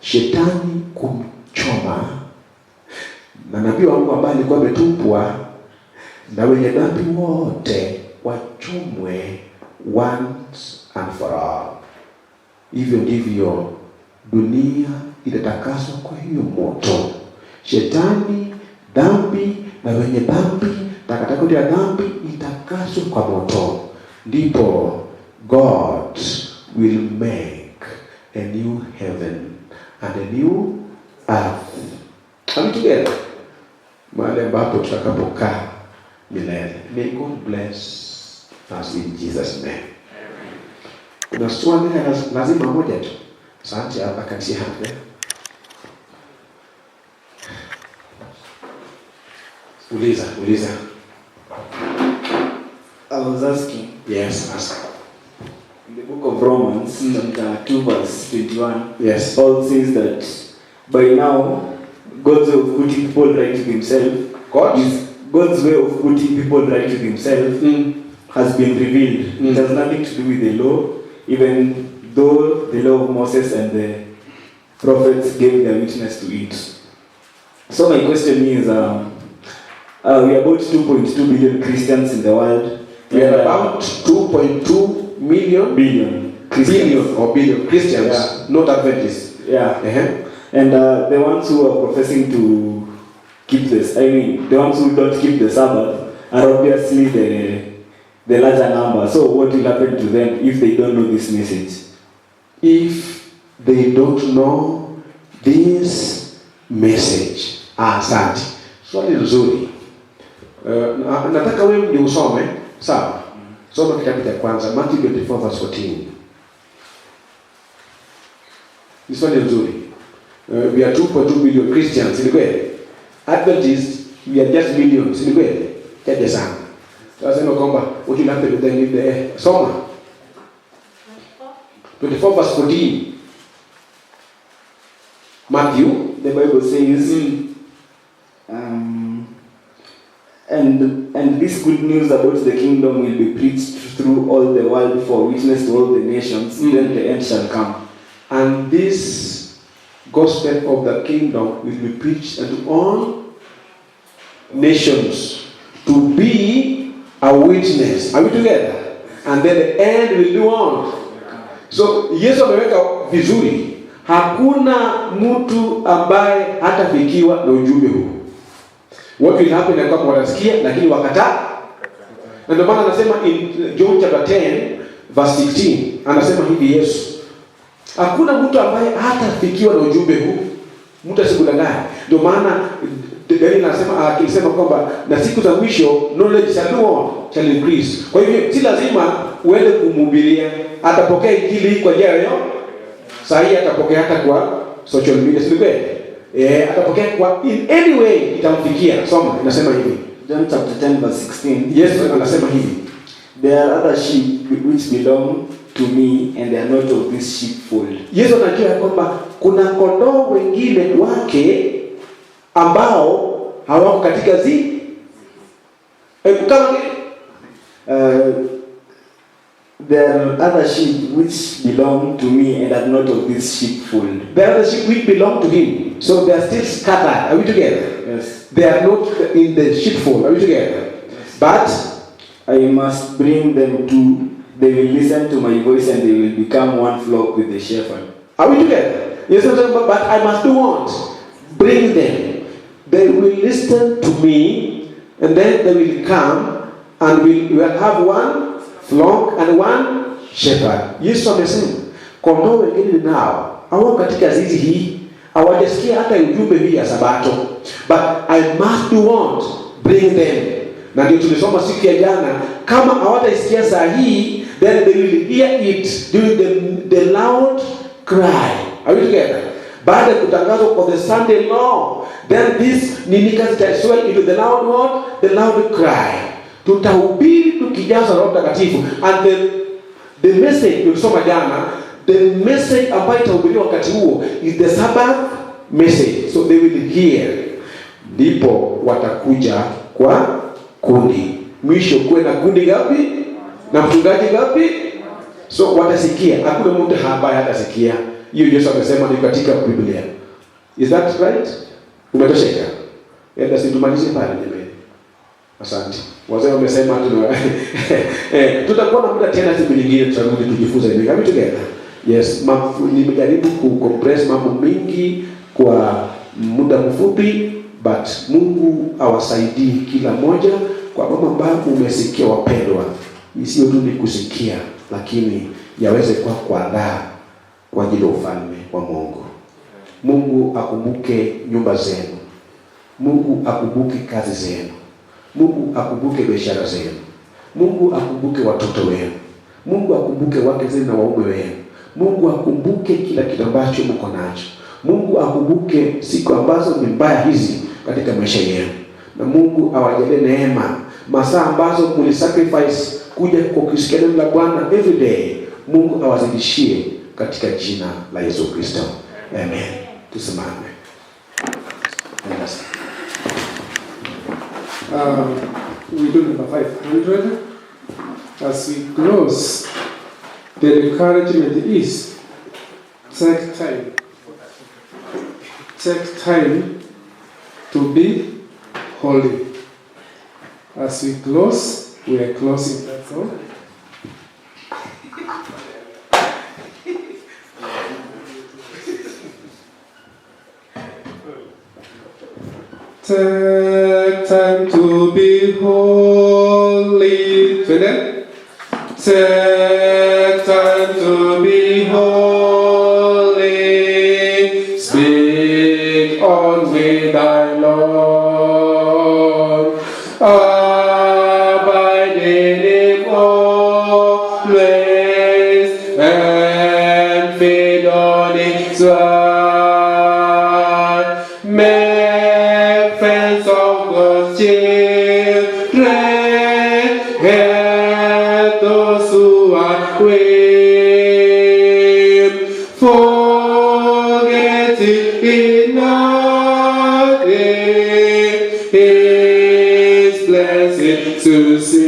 Shetani, kumchoma. Na nabii wangu ambaye alikuwa ametupwa, na wenye dhambi wote wachomwe once and for all. Hivyo ndivyo dunia itatakaswa kwa hiyo moto. Shetani, dhambi na wenye dhambi, takataka ya dhambi itakaswa kwa moto. Ndipo God will make a new heaven and a new earth. Are we together? Mahali ambapo tutakapokaa milele. May God bless us in Jesus' name. Kuna swali lazima moja tu. Asante hapa kanisa hapa. Uliza. I was asking. Yes, ask. In the book of Romans, chapter 2, verse 21, Yes. Paul says that by now, God's way of putting people right with himself is God's way of putting people right with himself has been revealed. It has nothing to do with the law, even though the law of Moses and the prophets gave their witness to it. So my question is, we are about 2.2 billion Christians in the world. We are about 2.2 billion Christians, Yeah. not Adventists. Yeah. Uh-huh. And the ones who are professing to keep this, the ones who don't keep the Sabbath are obviously the larger number. So what will happen to them if they don't know this message? If they don't know this message. Asante. Swali nzuri. Nataka wewe ndio usome, sawa? Soma kitabu cha kwanza, Matthew 24 verse 14. Ni swali nzuri. We are 2.2 billion Christians, ni kweli? Adventists, we are just millions, ni kweli? Chache sana. Tunasema kwamba what will happen to them if they soma 24 verse 14. Matthew, The Bible says, and this good news about the kingdom will be preached through all the world for witness to all the nations, then the end shall come. and this gospel of the kingdom will be preached unto all nations to be a witness. Are we together? And then the end will do on. So Yesu ameweka vizuri, hakuna mtu ambaye hatafikiwa na ujumbe huu. What will happen ni kwamba watasikia lakini wakataa. Na ndio maana anasema in John chapter 10 verse 16, anasema hivi Yesu, hakuna mtu ambaye hatafikiwa na ujumbe huu. Mtu asikudanganye. Ndio maana Daniel akisema kwamba na siku za mwisho knowledge shall increase. Kwa hivyo si lazima uende kumhubiria, atapokea injili kwa njia yoyote. Sahi atapokea hata kwa social media, si kweli? Atapokea kwa in any way itamfikia. Soma inasema hivi. John chapter 10 verse 16. Yesu anasema hivi. There are other sheep which belong to me and they are not of this sheepfold. Yesu anajua kwamba kuna kondoo wengine wake ambao hawako katika zizi. Kama there are other sheep which belong to me and are not of this sheepfold. There are the sheep which belong to him, so they are still scattered. Are we together? Yes. They are not in the sheepfold. Are we together? Yes. But I must bring them to. They will listen to my voice and they will become one flock with the shepherd. Are we together? Yes, but I must do what? Bring them. They will listen to me, and then they will come, and we will have one flock and one shepherd. Yesu amesema kondoo wengine nao hawako katika zizi hii, hawajasikia hata ujumbe hii ya Sabato. But I must do what? Bring them. Na ndio tulisoma siku ya jana, kama hawataisikia saa hii, then they will hear it during the loud cry. Are we together? Baada ya kutangazwa kwa the Sunday law, then this ninikazita swell into the loud word, the loud cry. Tutahubiri tukijaza Roho Mtakatifu, and the message tulisoma jana, the message ambayo itahubiriwa wakati huo is the Sabbath message. So they will hear. Ndipo watakuja kwa kundi. Mwisho kuwe na kundi gapi? Na mchungaji gapi? So watasikia. Hakuna mtu ambaye hatasikia. Hiyo Yesu amesema ni katika Biblia. Is that right? Umetosheka? Enda situmalize pale jamani. Asante. Wazee wamesema tutakuwa na muda tena siku nyingine tutarudi tujifunze hivi. Kama together. Yes, nimejaribu kucompress mambo mengi kwa muda mfupi, but Mungu awasaidie kila moja kwa mambo ambayo umesikia wapendwa. Isiyo tu ni kusikia, lakini yaweze kwa kuandaa kwa ajili ya ufalme wa Mungu. Mungu akumbuke nyumba zenu. Mungu akumbuke kazi zenu. Mungu akumbuke biashara zenu. Mungu akumbuke watoto wenu. Mungu akumbuke wake zenu na waume wenu. Mungu akumbuke kila kitu ambacho mko nacho. Mungu akumbuke siku ambazo ni mbaya hizi katika maisha yenu. Na Mungu awajalie neema masaa ambazo mlisacrifice kuja kwa kusikia neno la Bwana every day. Mungu awazidishie katika jina la Yesu Kristo. Amen. Tusimame. Yes. We do number 500. as we close, the encouragement is take time. Take time to be holy. As we close, we are closing that song. Take time to be holy. Take time to be holy. Speak on with thy Lord. Abiding in always and feed on His word. Make friends of God's children. Help those who are weak. Forgetting nothing, His blessings to sing.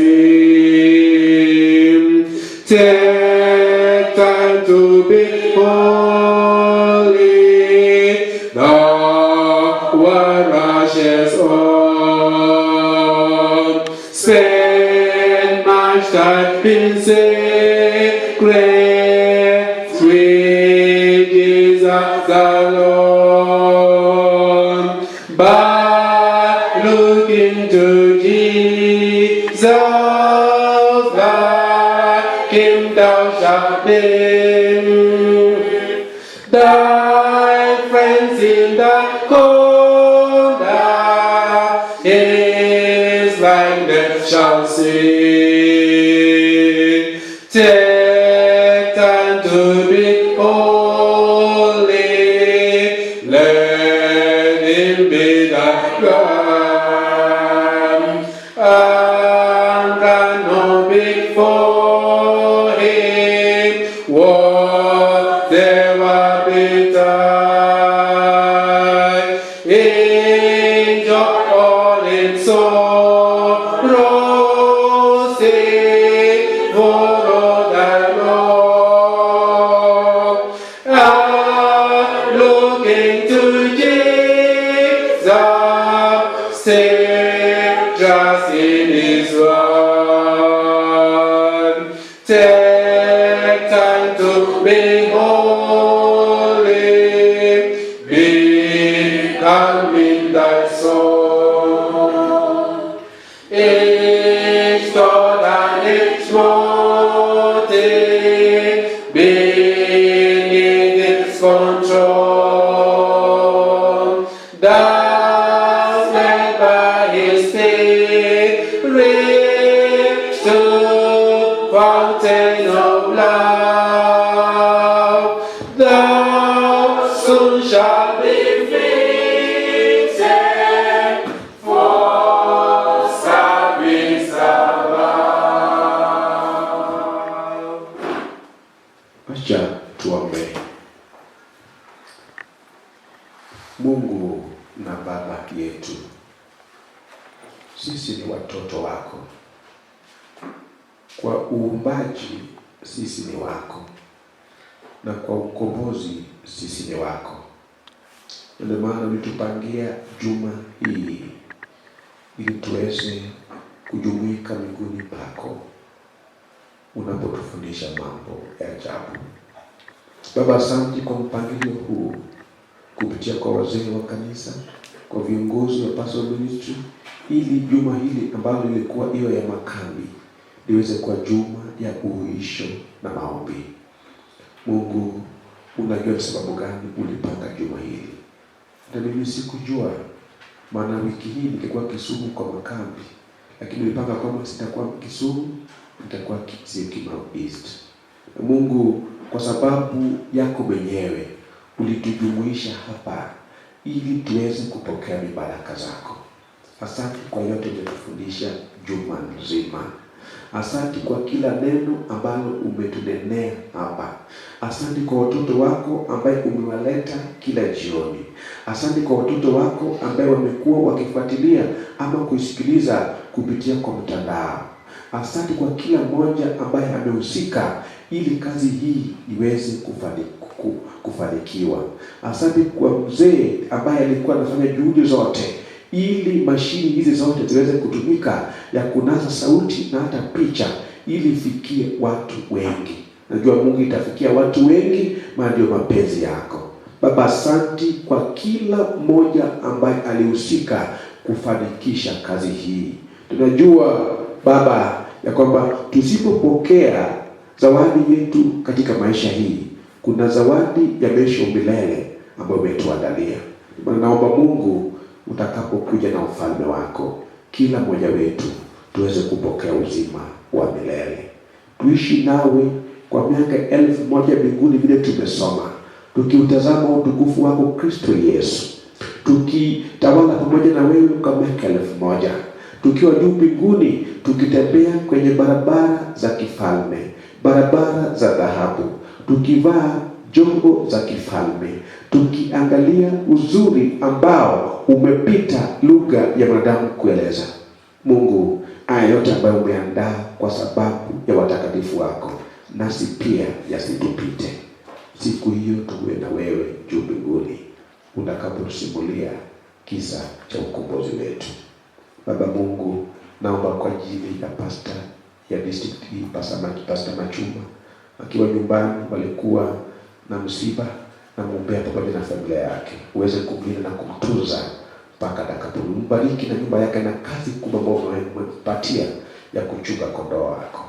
Take time to be holy. The world rushes on. Spend much time in sacred, sweet Jesus the Lord. But looking to Jesus, like Him thou shalt live. Thy friends in the corner, His likeness shall see. Take time to be holy. Let Him be thy God. And cannot before Him whatever betide. In joy or in sorrow, sing for thy Lord. Looking to Jesus, stay just in His word. Take time to be holy, become in thy soul. Each thought and each motive being in its control. Thus led by His Spirit to fountain of love, thou soon shalt be fitted for service above. Acha tuombe. Mungu na Baba yetu, sisi ni watoto wako. Kwa uumbaji sisi ni wako, na kwa ukombozi sisi ni wako. Ndio maana ulitupangia juma hili ili tuweze kujumuika miguuni pako unapotufundisha mambo ya ajabu. Baba, asante kwa mpangilio huu kupitia kwa wazee wa kanisa, kwa viongozi wa pastoral ministry, ili juma hili ambalo lilikuwa hiyo ya makambi liweze kuwa juma ya uhuisho na maombi. Mungu, unajua ni sababu gani ulipanga juma hili. Na mimi sikujua, maana wiki hii nilikuwa Kisumu kwa makambi, lakini nilipanga kwamba sitakuwa Kisumu, nitakuwa Syokimau East. Na Mungu, kwa sababu yako mwenyewe ulitujumuisha hapa ili tuweze kupokea baraka zako. Asante kwa yote umetufundisha juma nzima. Asante kwa kila neno ambalo umetunenea hapa. Asante kwa watoto wako ambaye umewaleta kila jioni. Asante kwa watoto wako ambaye wamekuwa wakifuatilia ama kusikiliza kupitia kwa mtandao. Asante kwa kila mmoja ambaye amehusika ili kazi hii iweze kufanikiwa. Asante kwa mzee ambaye alikuwa anafanya juhudi zote ili mashini hizi zote ziweze kutumika ya kunasa sauti na hata picha ili ifikie watu wengi. Najua Mungu itafikia watu wengi, maana ndio mapenzi yako. Baba, asante kwa kila mmoja ambaye alihusika kufanikisha kazi hii. Tunajua Baba ya kwamba tusipopokea zawadi yetu katika maisha hii, kuna zawadi ya maisha milele ambayo umetuandalia. Naomba Mungu, utakapokuja na ufalme wako, kila mmoja wetu tuweze kupokea uzima wa milele. Tuishi nawe kwa miaka 1000 mbinguni vile tumesoma, tukiutazama utukufu wako Kristo Yesu, tukitawala pamoja na wewe kwa miaka 1000, tukiwa juu mbinguni, tukitembea kwenye barabara za kifalme, barabara za dhahabu, tukivaa jombo za kifalme, tukiangalia uzuri ambao umepita lugha ya wanadamu kueleza. Mungu, haya yote ambayo umeandaa kwa sababu ya watakatifu wako, nasi pia yasitupite. Siku hiyo tuwe na wewe juu mbinguni utakapotusimulia kisa cha ukombozi wetu. Baba Mungu, naomba kwa ajili ya pastor ya district hii, Pastor Machuma, akiwa nyumbani, walikuwa na msiba, na muombea pamoja na familia yake, uweze kumlinda na kumtunza mpaka atakaporudi na nyumba yake na kazi kubwa ambayo umempatia ya kuchunga kondoo wako.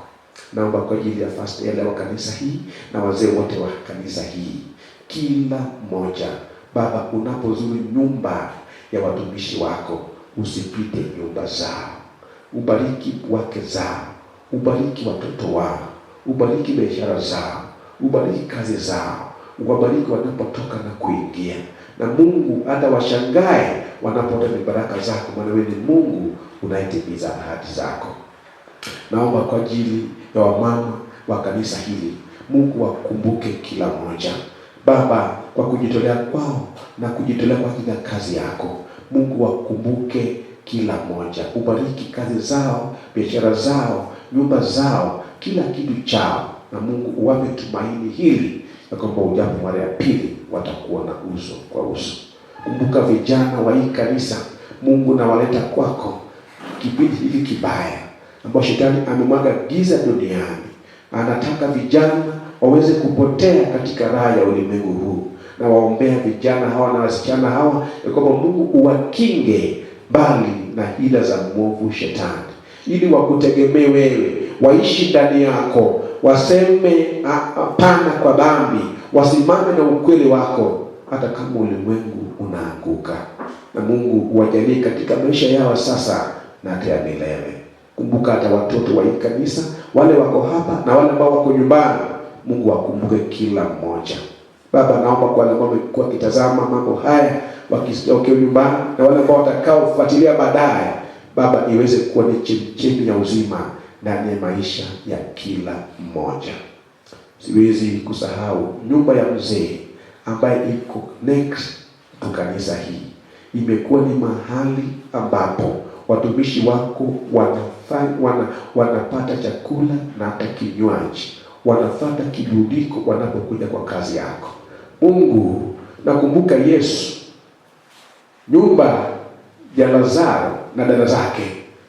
Naomba kwa ajili ya first elder wa kanisa hii na wazee wote wa kanisa hii, kila mmoja Baba, unapozuru nyumba ya watumishi wako, usipite nyumba zao. Ubariki wake zao, ubariki watoto wao, ubariki biashara zao, ubariki kazi zao, uwabariki wanapotoka na kuingia. Na Mungu, hata washangae wanapota ni baraka zako, maana wewe ni Mungu unayetimiza ahadi zako. Naomba kwa ajili ya wamama wa kanisa hili, Mungu wakumbuke kila mmoja Baba, kwa kujitolea kwao na kujitolea kwa ajili ya kazi yako. Mungu wakumbuke kila mmoja, ubariki kazi zao, biashara zao, nyumba zao, kila kitu chao. Na Mungu uwape tumaini hili ya kwamba ujapo mara ya pili watakuwa na uso kwa uso. Kumbuka vijana wa hii kanisa, Mungu, na waleta kwako kipindi hiki kibaya ambao shetani amemwaga giza duniani. Anataka vijana waweze kupotea katika raha ya ulimwengu huu. Na waombea vijana hawa na wasichana hawa ya kwamba Mungu uwakinge mbali na hila za mwovu shetani, ili wakutegemee wewe, waishi ndani yako, waseme hapana kwa dhambi, wasimame na ukweli wako hata kama ulimwengu unaanguka. Na Mungu uwajalie katika maisha yao sasa na hata ya milele. Kumbuka hata watoto wa hii kanisa, wale wako hapa na wale ambao wako nyumbani, Mungu wakumbuke kila mmoja. Baba, naomba kwa wale ambao wamekuwa kitazama mambo haya wakiwa nyumbani na wale ambao watakao kufuatilia baadaye, Baba, iweze kuwa ni chemchemi ya uzima ndani ya maisha ya kila mmoja. Siwezi kusahau nyumba ya mzee ambaye iko next to kanisa hii. Imekuwa ni mahali ambapo watumishi wako wanapata chakula na hata kinywaji, wanapata kiburudiko wanapokuja kwa kazi yako. Mungu, nakumbuka Yesu, nyumba ya Lazaro na dada zake,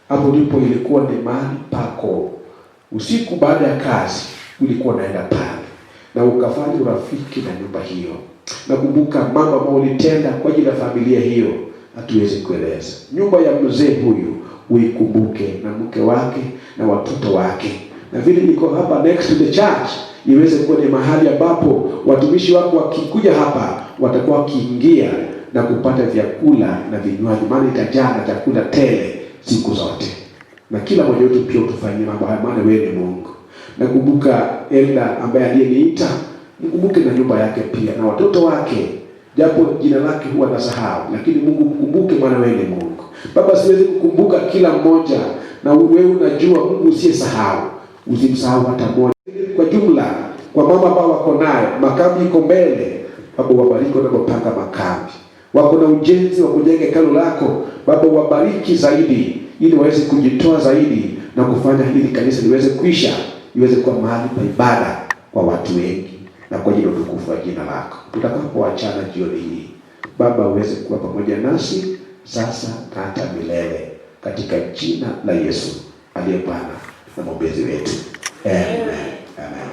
hapo ndipo ilikuwa ni mahali pako. Usiku baada ya kazi ulikuwa naenda pale na ukafanya urafiki na nyumba hiyo. Nakumbuka mambo ambayo ulitenda kwa ajili ya familia hiyo, hatuwezi kueleza. Nyumba ya mzee huyu uikumbuke, na mke wake na watoto wake. Na vile niko hapa next to the church, iweze kuwa ni mahali ambapo watumishi wako wakikuja hapa watakuwa wakiingia na kupata vyakula na vinywaji, maana itajaa na chakula tele siku zote. Na kila mmoja wetu pia utufanyie mambo haya, maana wewe ni Mungu. Nakumbuka Elda ambaye aliyeniita, mkumbuke na nyumba yake pia na watoto wake, japo jina lake huwa nasahau, lakini Mungu mkumbuke, maana wewe ni Mungu. Baba, siwezi kukumbuka kila mmoja, na wewe unajua Mungu usiyesahau, usimsahau hata mmoja. Kwa jumla, kwa mama ambao wako nayo, makambi iko mbele, Baba wabariki wanapopanga makambi. Wako na ujenzi wa kujenga hekalu lako, Baba wabariki zaidi ili waweze kujitoa zaidi na kufanya hili kanisa liweze kuisha, liweze kuwa mahali pa ibada kwa watu wengi, na kwa ajili ya utukufu wa jina lako. Tutakapoachana jioni hii, Baba, uweze kuwa pamoja nasi sasa na hata milele, katika jina la Yesu aliye Bwana na Mwombezi wetu. Amen. Amen.